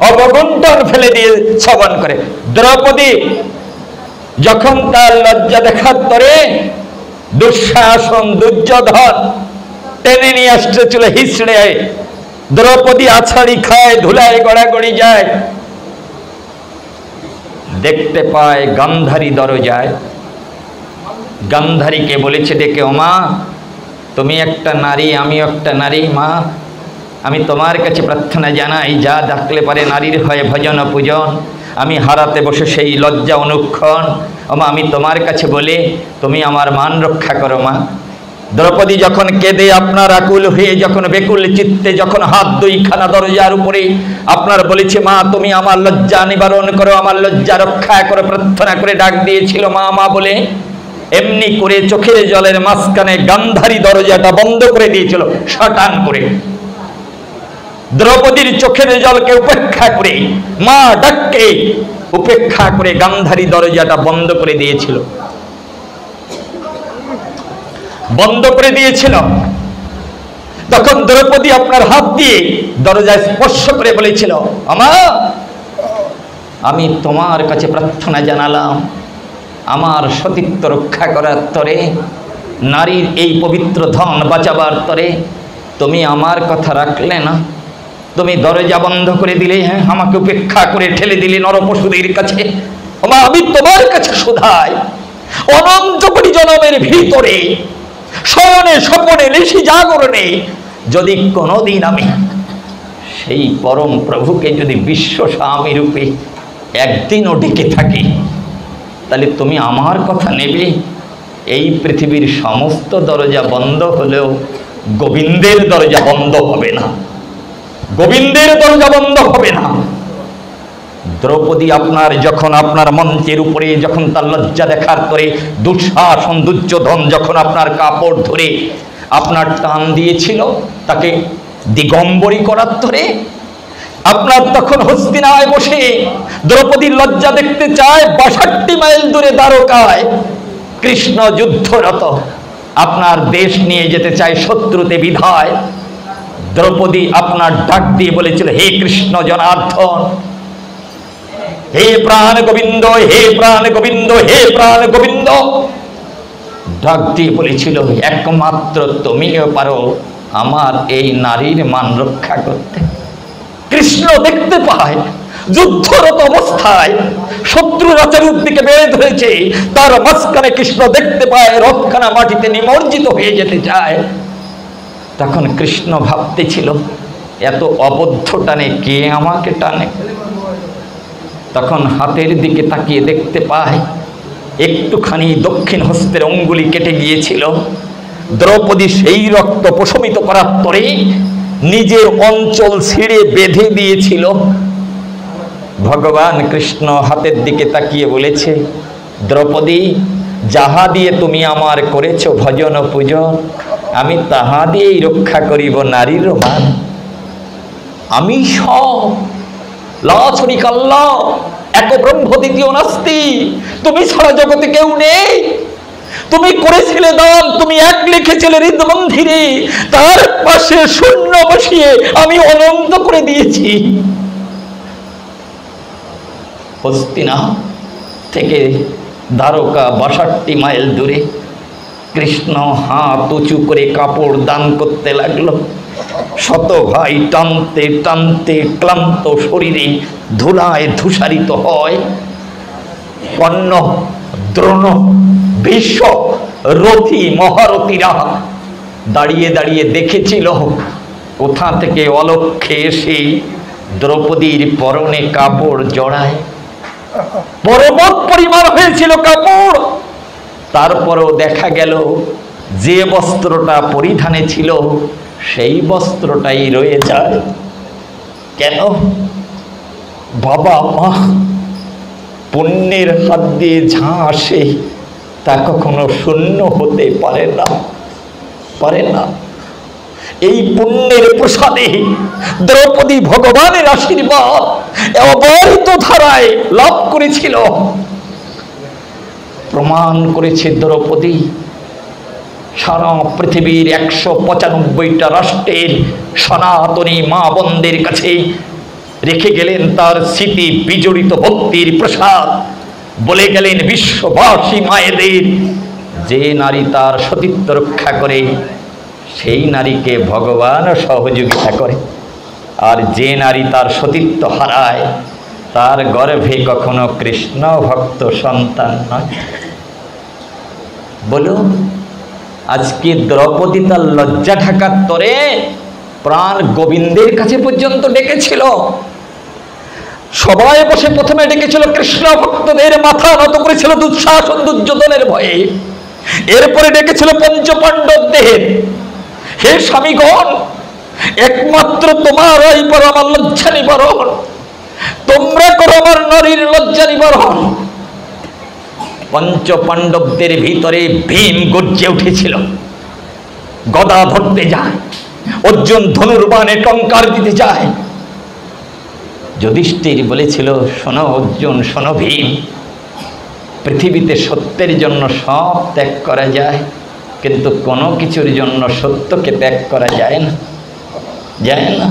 অবগুণ্ঠন ফেলে দিয়ে শ্রবণ করে। দ্রৌপদী যখন তার লজ্জা দেখার তরে দুঃশাসন, দুর্যোধন টেনে নিয়ে আসতে ছিল হিসড়ে, দ্রৌপদী আছাড়ি খায়, ধুলায় গড়াগড়ি যায়, দেখতে পায় গান্ধারী দরজায়। গান্ধারীকে বলেছে ডেকে, ও মা, তুমি একটা নারী, আমি একটা নারী, মা আমি তোমার কাছে প্রার্থনা জানাই, যা ডাকলে পারে নারীর হয়ে ভজন পূজন, আমি হারাতে বসে সেই লজ্জা অনুক্ষণ, ও মা আমি তোমার কাছে বলে তুমি আমার মান রক্ষা করো মা। দ্রৌপদী যখন কেঁদে আপনার আকুল হয়ে, যখন বেকুল চিত্তে যখন হাত দুইখানা দরজার উপরে আপনার বলেছে, মা তুমি আমার লজ্জা নিবারণ করো, আমার লজ্জা রক্ষা করো, প্রার্থনা করে ডাক দিয়েছিল মা মা বলে, এমনি করে চোখের জলের মাঝখানে গান্ধারী দরজাটা বন্ধ করে দিয়েছিল শটান করে। দ্রৌপদীর চোখের জলকে উপেক্ষা করে, মা ডাককে উপেক্ষা করে গান্ধারী দরজাটা বন্ধ করে দিয়েছিল, বন্ধ করে দিয়েছিল। তখন দ্রৌপদী আপনার হাত দিয়ে দরজায় স্পর্শ করে বলেছিল, আমা আমি তোমার কাছে প্রার্থনা জানালাম, আমার সতীত্ব রক্ষা করার তরে, নারীর এই পবিত্র ধন বাঁচাবার তরে তুমি আমার কথা রাখলে না, তুমি দরজা বন্ধ করে দিলে, হ্যাঁ আমাকে উপেক্ষা করে ঠেলে দিলে নরপশুদের কাছে। আমা আমি তোমার কাছে শুধাই, অনন্ত কোটি জনমের ভিতরে শয়নে স্বপনে নিশি জাগরণে যদি কোনোদিন আমি সেই পরম প্রভুকে যদি বিশ্ব স্বামী রূপে একদিনও ডেকে থাকি, তাহলে তুমি আমার কথা নেবে? এই পৃথিবীর সমস্ত দরজা বন্ধ হলেও গোবিন্দের দরজা বন্ধ হবে না, গোবিন্দের দরজা বন্ধ হবে না। দ্রৌপদী আপনার যখন আপনার মঞ্চের উপরে যখন তার লজ্জা দেখার তরে দুঃশাসন দুর্যোধন যখন আপনার কাপড় ধরে আপনার টান দিয়েছিল তাকে দিগম্বরী করার তরে, আপনার তখন হস্তিনায় বসে দ্রৌপদীর লজ্জা দেখতে চায় 62 মাইল দূরে দ্বারকায় কৃষ্ণ যুদ্ধরত, আপনার দেশ নিয়ে যেতে চায় শত্রুতে বিধায়। দ্রৌপদী আপনার ডাক দিয়ে বলেছিল, হে কৃষ্ণ জনার্দন, হে প্রাণ গোবিন্দ, হে প্রাণ গোবিন্দ, হে প্রাণ গোবিন্দ। ডাক দিয়ে বলেছিল, একমাত্র তুমিও পারো আমার এই নারীর মান রক্ষা করতে। কৃষ্ণ দেখতে পায় যুদ্ধরত অবস্থায় শত্রুরা চারুদিকে বেড়ে ধরেছে, তার মাঝখানে কৃষ্ণ দেখতে পায় রথখানা মাটিতে নিমজ্জিত হয়ে যেতে চায়। তখন কৃষ্ণ ভাবতেছিল, এত অবদ্ধ টানে কে আমাকে টানে। তখন হাতের দিকে তাকিয়ে দেখতে পায় একটুখানি দক্ষিণ হস্তের অঙ্গুলি কেটে গিয়েছিল। দ্রৌপদী সেই রক্ত প্রশমিত করার পরে নিজের অঞ্চল ছিঁড়ে বেঁধে দিয়েছিল। ভগবান কৃষ্ণ হাতের দিকে তাকিয়ে বলেছে, দ্রৌপদী যাহা দিয়ে তুমি আমার করেছ ভজন পূজন, আমি তাহা দিয়েই রক্ষা করিব নারীর মান। আমি সব লাছড়ি কাল্লা এক ব্রহ্ম দ্বিতীয় নাস্তি, তুমি ছাড়া জগতে কেউ নেই। তুমি করেছিলে দান, তুমি এক লিখেছিলে হৃদবন্ধিরে, তার পাশে শূন্য বসিয়ে আমি অনন্ত করে দিয়েছি। হস্তিনা থেকে দ্বারকা 62 মাইল দূরে কৃষ্ণ হাত উঁচু করে কাপড় দান করতে লাগলো। শত ভাই টানতে টানতে ক্লান্ত শরীরে ধুলায় ধূসারিত হয়। কর্ণ, দ্রোণ, ভীষ্ম, রথী মহারথীরা দাঁড়িয়ে দাঁড়িয়ে দেখেছিল কোথা থেকে অলক্ষ্যে এসে দ্রৌপদীর পরনে কাপড় জড়ায়। পর্বত পরিমাণ হয়েছিল কাপড়, তারপরও দেখা গেল যে বস্ত্রটা পরিধানে ছিল সেই বস্ত্রটাই রয়ে যায়। কেন? বাবা মা পুণ্যের হাত দিয়ে যা আসে তা কখনো শূন্য হতে পারে না, পারে না। এই পুণ্যের প্রসাদে দ্রৌপদী ভগবানের আশীর্বাদ অবারিত ধারায় লাভ করেছিল। প্রমাণ করেছে দ্রৌপদী সারা পৃথিবীর 195টা রাষ্ট্রের সনাতনী মা বোনদের কাছে রেখে গেলেন তার স্মৃতি বিজড়িত ভক্তির প্রসাদ। বলে গেলেন বিশ্ববাসী মায়েদের, যে নারী তার সতীত্ব রক্ষা করে সেই নারীকে ভগবান সহযোগিতা করে, আর যে নারী তার সতীত্ব হারায় তার গর্ভে কখনো কৃষ্ণ ভক্ত সন্তান নয়। বলুন, আজকে দ্রৌপদী তার লজ্জা ঢাকার তরে প্রাণ গোবিন্দের কাছে পর্যন্ত ডেকেছিল। সবাই বসে প্রথমে ডেকেছিল কৃষ্ণ ভক্তদের, মাথা নত করেছিল দুঃশাসন দুর্যোধনের ভয়ে। এরপরে ডেকেছিল পঞ্চপাণ্ডবদের, হে স্বামীগণ, একমাত্র তোমারাই পারো আমার লজ্জা নিবারণ, তোমরা করো আমার নারীর লজ্জা নিবারণ। পঞ্চপাণ্ডবদের ভিতরে ভীম গর্জে উঠেছিল, গদা ধরতে যায়, অর্জুন ধনুর্বাণে টঙ্কার দিতে যায়। যুধিষ্ঠির বলেছিল, শোনো অর্জুন, শোনো ভীম, পৃথিবীতে সত্যের জন্য সব ত্যাগ করা যায়, কিন্তু কোনো কিছুর জন্য সত্যকে ত্যাগ করা যায় না, যায় না।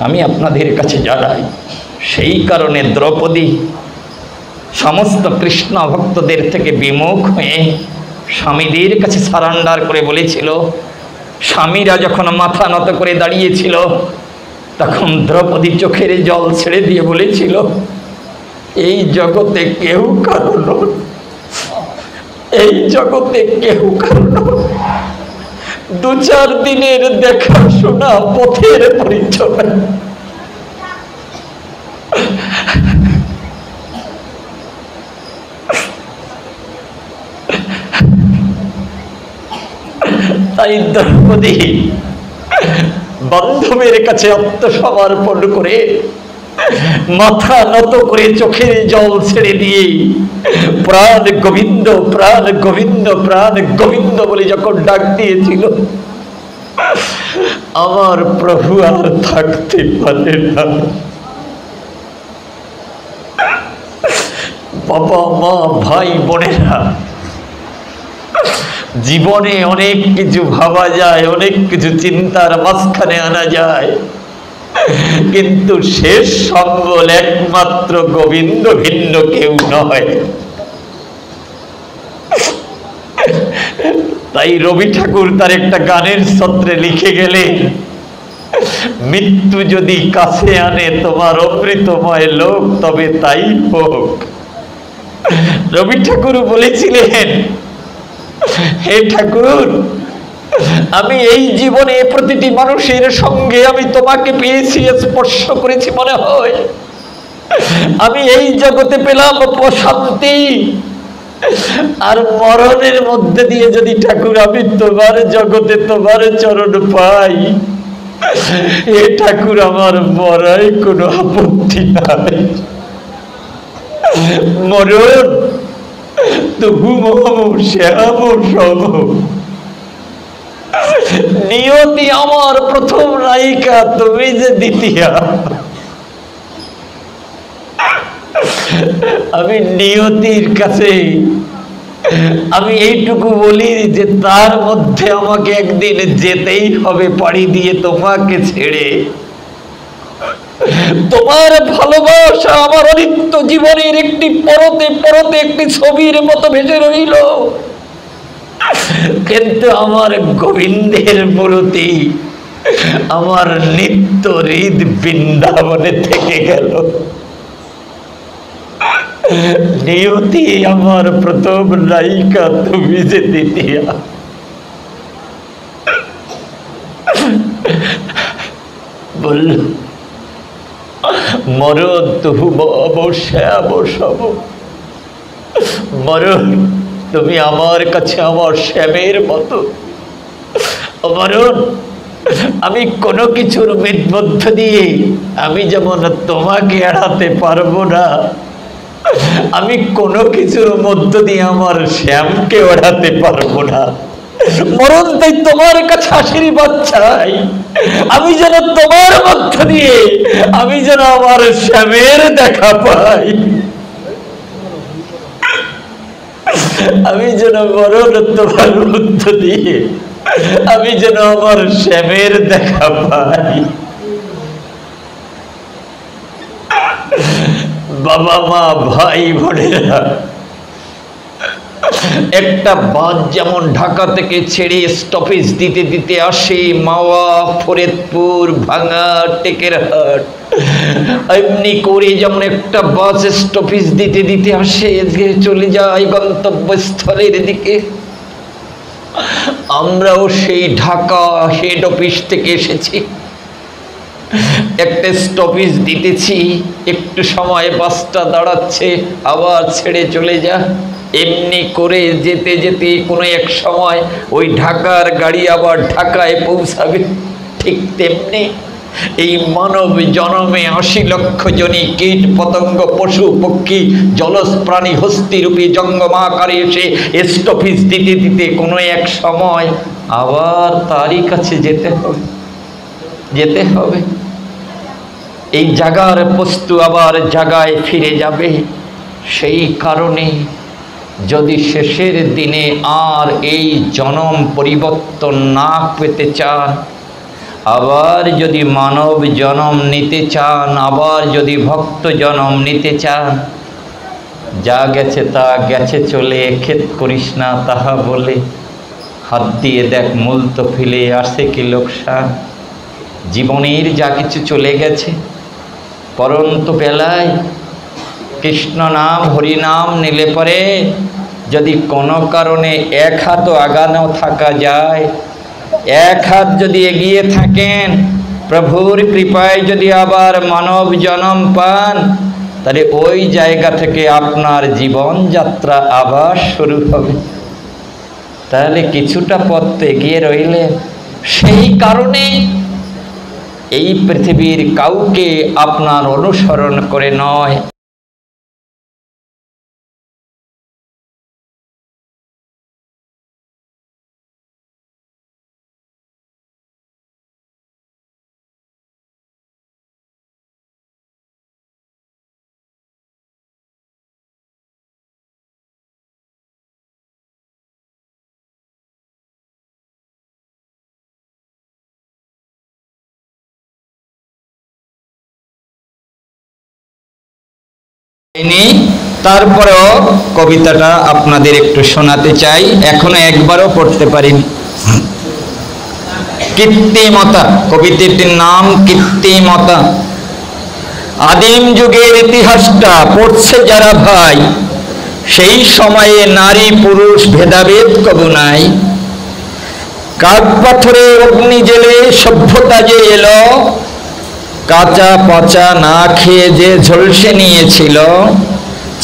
আমি আপনাদের কাছে জানাই, সেই কারণে দ্রৌপদী সমস্ত কৃষ্ণ ভক্তদের থেকে বিমুখ হয়ে স্বামীদের কাছে সারান্ডার করে বলেছিল। স্বামীরা যখন মাথা নত করে দাঁড়িয়েছিল, তখন দ্রৌপদী চোখের জল ছেড়ে দিয়ে বলেছিল, এই জগতে কেউ কারো নয়, এই জগতে কেউ কারো নয়, 2-4 দিনের দেখাশোনা পথের পরিচয়। তাই দ্রৌপদী বান্ধবের কাছে আত্মসমর্পণ করে মাথা নত করে চোখের জল ছেড়ে দিয়ে প্রাণ গোবিন্দ, প্রাণ গোবিন্দ, প্রাণ গোবিন্দ বলে যখন ডাক দিয়েছিল, আমার প্রভু আর থাকতে পারে না। বাবা মা ভাই বোনেরা, জীবনে অনেক কিছু ভাবা যায়, অনেক কিছু চিন্তার মাঝখানে আনা যায়, কিন্তু শেষ সম্বল একমাত্র গোবিন্দ, ভিন্ন কেউ নয়। তাই রবি ঠাকুর তার একটা গানের ছত্রে লিখে গেলেন, মৃত্যু যদি কাছে আনে তোমার অমৃতময় লোক, তবে তাই হোক। রবি ঠাকুর বলেছিলেন, হে ঠাকুর, আমি এই জীবনে প্রতিটি মানুষের সঙ্গে আমি তোমাকে পেয়েছি, স্পর্শ করেছি মনে হয়। আমি এই জগতে পেলাম প্রশান্তি, আর মরণের মধ্যে দিয়ে যদি ঠাকুর আমি তোমার জগতে তোমার চরণ পাই, হে ঠাকুর, আমার মরাই কোনো আপত্তি নাই। মরণ তবু মম শ্যাম সম, নিয়তি আমার প্রথম নায়িকা, তুমি যে দ্বিতীয়া। আমি নিয়তির কাছে আমি এইটুকু বলি যে তার মধ্যে আমাকে একদিন যেতেই হবে, পাড়ি দিয়ে তোমাকে ছেড়ে। তোমার ভালোবাসা আমার অনিত্য জীবনের একটি পরতে পরতে একটি ছবির মতো ভেসে রইল, কিন্তু আমার গোবিন্দের মূর্তি আমার নিত্য হৃদ বৃন্দাবনে থেকে গেল। নিয়তি আমার প্রথম নায়িকা, তুমি যে দ্বিতীয়া। বলল, মরণ তবু মম শ্যাম সম। মরণ তুমি আমার কাছে আমার শ্যামের মতো। মরণ আমি কোনো কিছুর মধ্য দিয়ে আমি যেমন তোমাকে এড়াতে পারবো না, আমি কোনো কিছুর মধ্য দিয়ে আমার শ্যামকে এড়াতে পারবো না। মরণ তাই তোমার কাছে আশীর্বাদ চাই, আমি যেন তোমার মধ্য দিয়ে আমি যেন আমার শ্যামের দেখা পাই। আমি যেন মরণোত্তর মধ্য দিয়ে আমি যেন আমার শ্যামের দেখা পাই। বাবা মা ভাই বোনেরা, একটা বাস যেমন ঢাকা থেকে ছেড়ে স্টপেজ দিতে দিতে আসে মাওয়া, ফরিদপুর, ভাঙা, টেকেরহাট, এমনি করে যেমন একটা বাস স্টপেজ দিতে দিতে আসে, চলে যায় গন্তব্যস্থলের দিকে। আমরাও সেই ঢাকা হেড অফিস থেকে এসেছি, একটা স্টপেজ দিতেছি, একটু সময় বাসটা দাঁড়াচ্ছে, আবার ছেড়ে চলে যা। এমনি করে যেতে যেতে কোনো এক সময় ওই ঢাকার গাড়ি আবার ঢাকায় পৌঁছাবে। ঠিক তেমনি এই মানব জনমে ৮০ লক্ষ জনই কীট পতঙ্গ পশু পক্ষী জলজ প্রাণী হস্তিরূপী জঙ্গমাকারে এসে স্টপেজ দিতে দিতে কোনো এক সময় আবার তারই কাছে যেতে হবে। এই জাগার বস্তু আবার জাগায় ফিরে যাবে। সেই কারণে যদি শেষের দিনে আর এই জনম পরিবর্তন না পেতে চান, আবার যদি মানব জনম নিতে চান, আবার যদি ভক্ত জনম নিতে চান, যা গেছে তা গেছে চলে, খেদ করিস না তাহা বলে, হাত দিয়ে দেখ মূল তো ফেলে আসে কি লোকসান। জীবনের যা কিছু চলে গেছে, পরন্ত বেলায় কৃষ্ণ নাম হরিনাম নিলে পরে যদি কোনো কারণে এক হাত আগানো থাকা যায়, এক হাত যদি এগিয়ে থাকেন, প্রভুর কৃপায় যদি আবার মানব জনম পান, তাহলে ওই জায়গা থেকে আপনার জীবনযাত্রা আবার শুরু হবে। তাহলে কিছুটা পথ এগিয়ে রইলেন। সেই কারণে এই পৃথিবীর কাউকে আপনার অনুসরণ করে নয়, তারপরেও কবিতাটা আপনাদের একটু শোনাতে চাই, এখনো একবারও পড়তে পারিনি। কৃত্রিমতা, কবিতাটির নাম কৃত্রিমতা। আদিম যুগের ইতিহাসটা পড়ছে যারা ভাই, সেই সময়ে নারী পুরুষ ভেদাভেদ কবু নাই। কাঠ পাথরে অগ্নি জেলে সভ্যতা যে এলো, কাঁচা পচা না খেয়ে যে ঝলসে নিয়েছিল,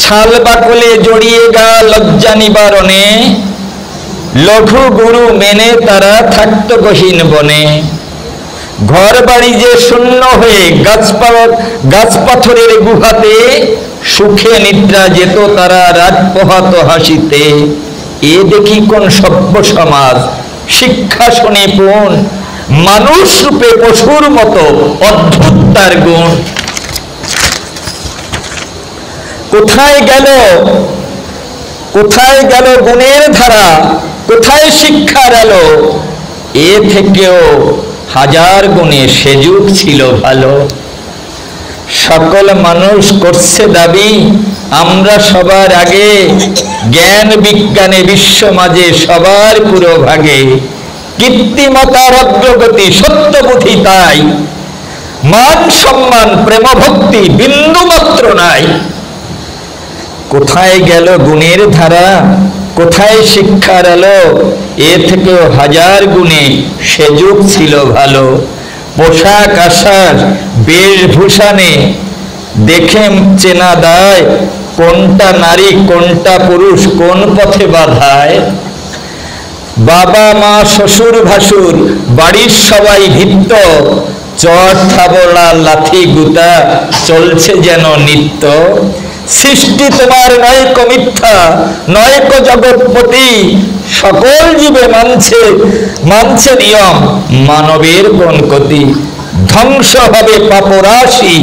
ছাল বাকলে জড়িয়ে গা লজ্জা নিবারণে, লঘু গুরু মেনে তারা থাকত গহীন বনে। ঘর বাড়ি যে শূন্য হয়ে গাছ পাথরের গুহাতে, সুখে নিদ্রা যেত তারা রাত পোহাত হাসিতে। এ দেখি কোন সভ্য সমাজ, শিক্ষা শুনে পুন, মানুষ রূপে পশুর মতো অদ্ভুত তার গুণ। কোথায় গেল গুণের ধারা, কোথায় শিক্ষার আলো, এ থেকেও হাজার গুণে সে যুগ ছিল ভালো। সকল মানুষ করছে দাবি আমরা সবার আগে, জ্ঞান বিজ্ঞানে বিশ্ব মাঝে সবার পুরো ভাগে। কৃত্রিমতার অগ্রগতি সত্য বুঝি তাই, মান সম্মান প্রেম ভক্তি বিন্দু মাত্র নাই। কোথায় গেল গুণের ধারা, কোথায় শিক্ষার আলো, এ থেকেও হাজার গুণে সে যুগ ছিল ভালো। পোশাক আশাক বেশভূষণে দেখে চেনা দায়, কোনটা নারী কোনটা পুরুষ কোন পথে বাধায়। বাবা মা শ্বশুর ভাসুর বাড়ির সবাই ভিত্ত, চট থাবড়া লাথি গুতা চলছে যেন নিত্য। সৃষ্টি তোমার নয়ক মিথ্যা নয়ক জগৎপতি, সকল জীবে মানছে নিয়ম মানবের কোন ক্ষতি। ধ্বংস হবে পাপরাশি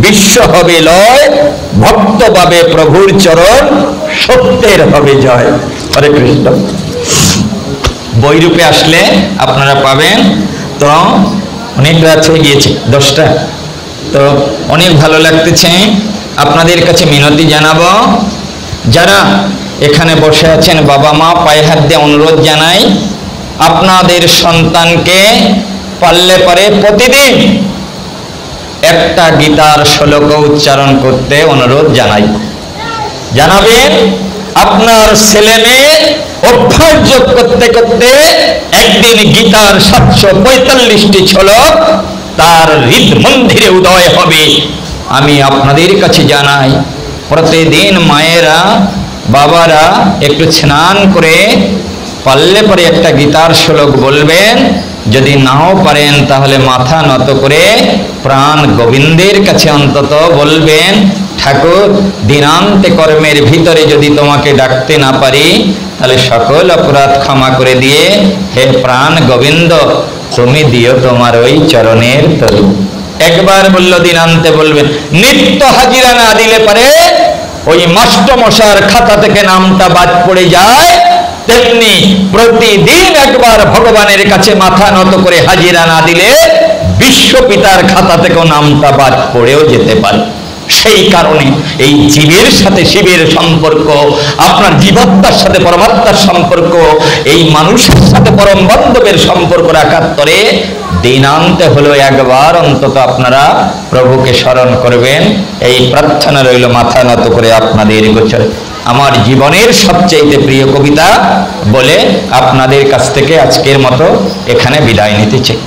বিশ্ব হবে লয়, ভক্ত পাবে প্রভুর চরণ সত্যের হবে জয়। হরে কৃষ্ণ। বই রূপে আসলে আপনারা পাবেন। তো অনেক রাত হয়ে গিয়েছে, 10টা। তো অনেক ভালো লাগতেছে। আপনাদের কাছে মিনতি জানাবো, যারা এখানে বসে আছেন বাবা মা, পায়ে হাত দিয়ে অনুরোধ জানাই, আপনাদের সন্তানকে পারলে পারে প্রতিদিন একটা গীতার শ্লোক উচ্চারণ করতে অনুরোধ জানাই। জানাবেন আপনার ছেলে মেয়ে অভ্যাস যোগ করতে করতে একদিন গীতার 745টি শ্লোক তার হৃদ মন্দিরে উদয় হবে। আমি আপনাদের কাছে জানাই, প্রতিদিন মায়েরা বাবারা একটু স্নান করে পারলে পরে একটা গীতার শ্লোক বলবেন। যদি নাও পারেন তাহলে মাথা নত করে প্রাণ গোবিন্দের কাছে অন্তত বলবেন, ঠাকুর দিনান্তে কর্মের ভিতরে যদি তোমাকে ডাকতে না পারি তাহলে সকল অপরাধ ক্ষমা করে দিয়ে হে প্রাণ গোবিন্দ তুমি দিও তোমার ওই চরণের তলু। একবার বলল, দিনান্তে বলবেন। নিত্য হাজিরা না দিলে পারে ওই মাস্টারমশার খাতা থেকে নামটা বাদ পড়ে যায়, তেমনি প্রতিদিন একবার ভগবানের কাছে মাথা নত করে হাজিরা না দিলে বিশ্বপিতার খাতা থেকেও নামটা বাদ পড়েও যেতে পারে। সেই কারণে এই জীবের সাথে শিবের সম্পর্ক, আপনার জীবাত্মার সাথে পরমাত্মার সম্পর্ক, এই মানুষের সাথে পরম বান্ধবের সম্পর্ক রাখার তরে দিনান্তে হলো একবার অন্তত আপনারা প্রভুকে স্মরণ করবেন। এই প্রার্থনা রইল মাথা নত করে আপনাদের গোচরে। আমার জীবনের সবচেয়ে প্রিয় কবিতা বলে আপনাদের কাছ থেকে আজকের মতো এখানে বিদায় নিতে চাই।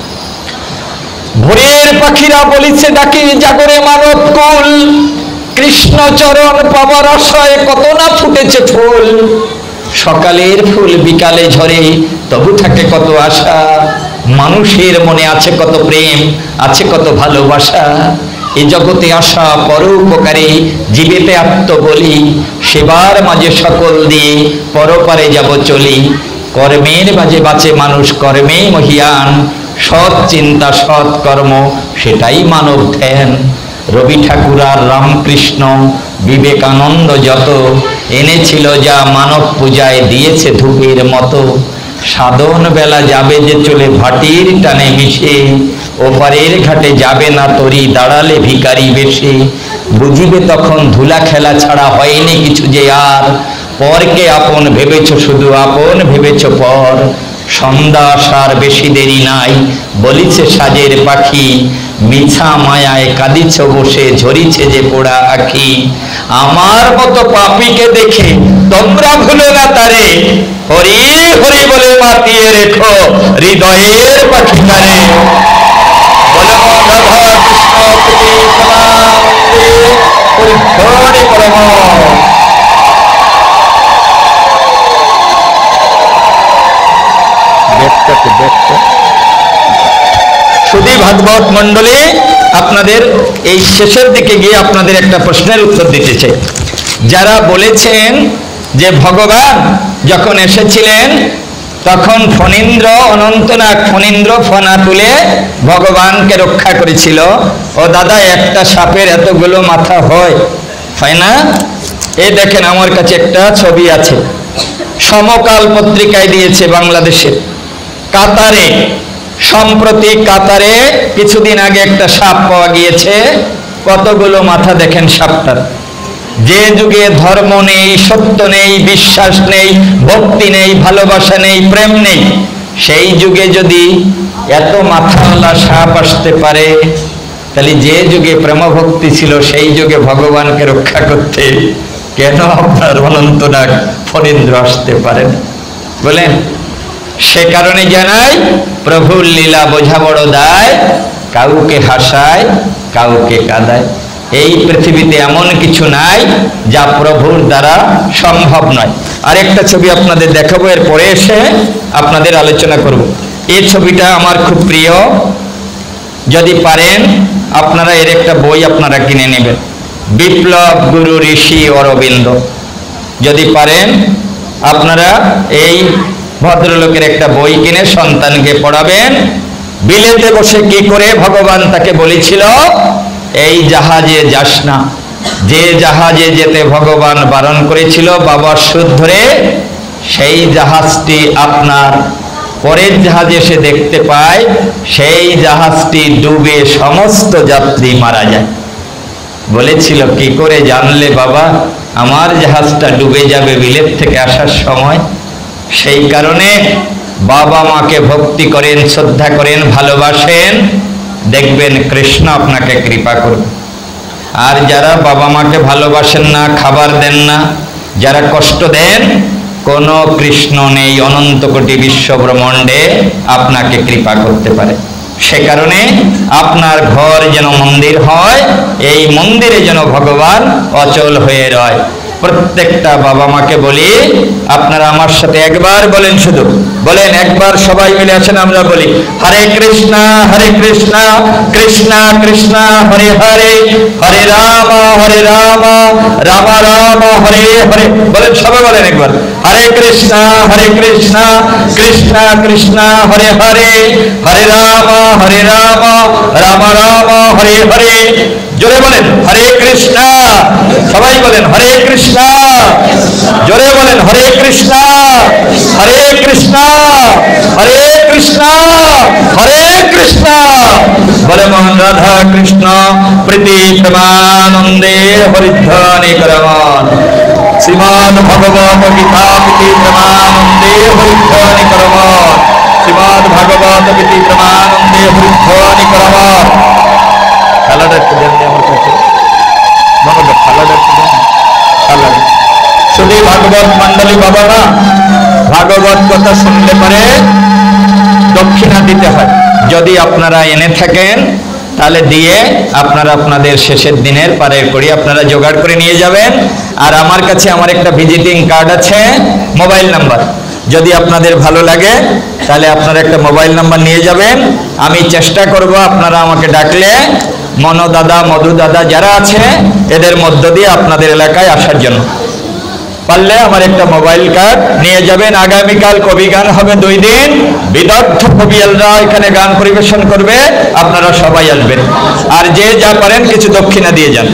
ভোরের পাখিরা বলিছে ডাকি জাগরে মানব কুল, কৃষ্ণ চরণ পাবার আশায় কত না ফুটেছে ফুল। সকালের ফুল বিকালে ঝরে তবু থাকে কত আশা, মানুষের মনে আছে কত প্রেম, আছে কত ভালোবাসা। এ জগতে আসা পরোপকারী, জীবেতে আত্মবলি, সেবার মাঝে সকল দিয়ে পরপারে যাব চলি। কর্মের মাঝে বাঁচে মানুষ কর্মেই মহিয়ান, সৎ চিন্তা সৎ কর্ম সেটাই মানব ধ্যান। রবি ঠাকুর আর রামকৃষ্ণ বিবেকানন্দ যত এনেছিল যা মানব পূজায় দিয়েছে ধূপের মতো। সাধন বেলা যাবে যে চলে ভাটির টানে মিশে, ওপারের ঘাটে যাবে না তরি দাঁড়ালে ভিখারি বেশে। বুঝিবে তখন ধুলা খেলা ছাড়া হয়নি কিছু যে আর, পরকে আপন ভেবেছ শুধু আপন ভেবেছ পর। সন্ধ্যা আসার বেশি দেরি নাই বলিছে সাজের পাখি, মিছা মায়ায় কাঁদিছ বসে ঝরিছে যে পোড়া আখি। আমার মতো পাপীকে দেখে তোমরা ভুলো না তারে, হরি হরি বলে মাতিয়ে রেখো হৃদয়ের পাখিটারে। বলো রাধা কৃষ্ণ হরি পরম। শুধু ভাগবত মন্ডলী, আপনাদের এই শেষের দিকে গিয়ে আপনাদের একটা প্রশ্নের উত্তর দিতে চাই। যারা বলেছেন যে ভগবান যখন এসেছিলেন তখন ফণীন্দ্র অনন্তনাগ ফণীন্দ্র ফণা তুলে ভগবানকে রক্ষা করেছিল, ও দাদা একটা সাপের এতগুলো মাথা হয় না? এই দেখেন আমার কাছে একটা ছবি আছে, সমকাল পত্রিকায় দিয়েছে বাংলাদেশের। কাতারে সম্প্রতি কাতারে কিছুদিন আগে একটা সাপ পাওয়া গিয়েছে, কতগুলো মাথা দেখেন সাপটার। যে যুগে ধর্ম নেই, সত্য নেই, বিশ্বাস নেই, ভক্তি নেই, ভালোবাসা নেই, প্রেম নেই, সেই যুগে যদি এত মাথাওয়ালা সাপ আসতে পারে, তাহলে যে যুগে প্রেম ভক্তি ছিল সেই যুগে ভগবানকে রক্ষা করতে কেন আপনার অনন্তনাগ ফণীন্দ্র আসতে পারেন বলেন? সে কারণে জানাই, প্রভুর লীলা বোঝা বড় দায়, কাউকে হাসায় কাউকে কাঁদায়। এই পৃথিবীতে এমন কিছু নাই যা প্রভুর দ্বারা সম্ভব নয়। আরেকটা ছবি আপনাদের দেখাবো, এর পরে এসে আপনাদের আলোচনা করব। এই ছবিটা আমার খুব প্রিয়, যদি পারেন আপনারা এর একটা বই আপনারা কিনে নেবেন, বিপ্লব গুরু ঋষি অরবিন্দ। যদি পারেন আপনারা এই ভদ্রলোকের একটা বই কিনে সন্তানকে পড়াবেন। বিলেতে বসে কি করে ভগবান তাকে বলেছিল, এই জাহাজে যাস না, যে জাহাজে যেতে ভগবান বারণ করেছিল বাবার সুদ ধরে সেই জাহাজটি আপনার পরের জাহাজে এসে দেখতে পায় সেই জাহাজটি ডুবে সমস্ত যাত্রী মারা যায়। বলেছিল, কি করে জানলে বাবা আমার জাহাজটা ডুবে যাবে বিলেত থেকে আসার সময়? সেই কারণে বাবা মাকে ভক্তি করেন, শ্রদ্ধা করেন, ভালোবাসেন, দেখবেন কৃষ্ণ আপনাকে কৃপা করবে। আর যারা বাবা মাকে ভালোবাসেন না, খাবার দেন না, যারা কষ্ট দেন, কোনো কৃষ্ণ নেই অনন্ত কোটি বিশ্ব ব্রহ্মাণ্ডে আপনাকে কৃপা করতে পারে। সে কারণে আপনার ঘর যেন মন্দির হয়, এই মন্দিরে যেন ভগবান অচল হয়ে রয়। প্রত্যেকটা বাবা মাকে বলি, আপনারা আমার সাথে একবার বলেন, শুধু বলেন একবার, সবাই মিলে আছেন, আমরা বলি হরে কৃষ্ণ কৃষ্ণ কৃষ্ণ হরে হরে, হরে রাম রাম রাম হরে হরে। বলেন সবাই, বলেন একবার, হরে কৃষ্ণ কৃষ্ণ কৃষ্ণ হরে হরে, হরে রাম রাম রাম হরে হরে। জোরে বলেন হরে কৃষ্ণ, সবাই বলেন হরে কৃষ্ণ, জোরে বলেন হরে কৃষ্ণ হরে কৃষ্ণ হরে কৃষ্ণ হরে কৃষ্ণ। বলে মোহন রাধা কৃষ্ণ প্রীতি প্রেমানন্দে হরিধ্বনি করমন। শ্রীমদ্ ভগবত গীতা প্রীতি প্রেমানন্দে হরিধ্বনি করমন। শ্রীমদ্ ভগবত প্রীতি প্রেমানন্দে হরিধ্বনি করমন। খেলাটা একটু দেন আমার কাছে, খেলাটা একটু দেন। শুধু ভাগবত মন্ডলী বাবা না, ভাগবত কথা শুনলে পরে দক্ষিণা দিতে হয়। যদি আপনারা এনে থাকেন তাহলে দিয়ে আপনারা আপনাদের শেষের দিনের পারের করি আপনারা জোগাড় করে নিয়ে যাবেন। আর আমার কাছে আমার একটা ভিজিটিং কার্ড আছে, মোবাইল নাম্বার, যদি আপনাদের ভালো লাগে তাহলে আপনারা একটা মোবাইল নাম্বার নিয়ে যাবেন। আমি চেষ্টা করব আপনারা আমাকে ডাকলে মনো দাদা, মধু দাদা যারা আছে এদের মধ্য দিয়ে আপনাদের এলাকায় আসার জন্য পারলে আমার একটা মোবাইল কার্ড নিয়ে যাবেন। আগামীকাল কবি গান হবে 2 দিন, বিদগ্ধ কবিয়ালরা এখানে গান পরিবেশন করবে, আপনারা সবাই আসবেন। আর যে যা পারেন কিছু দক্ষিণা দিয়ে যান।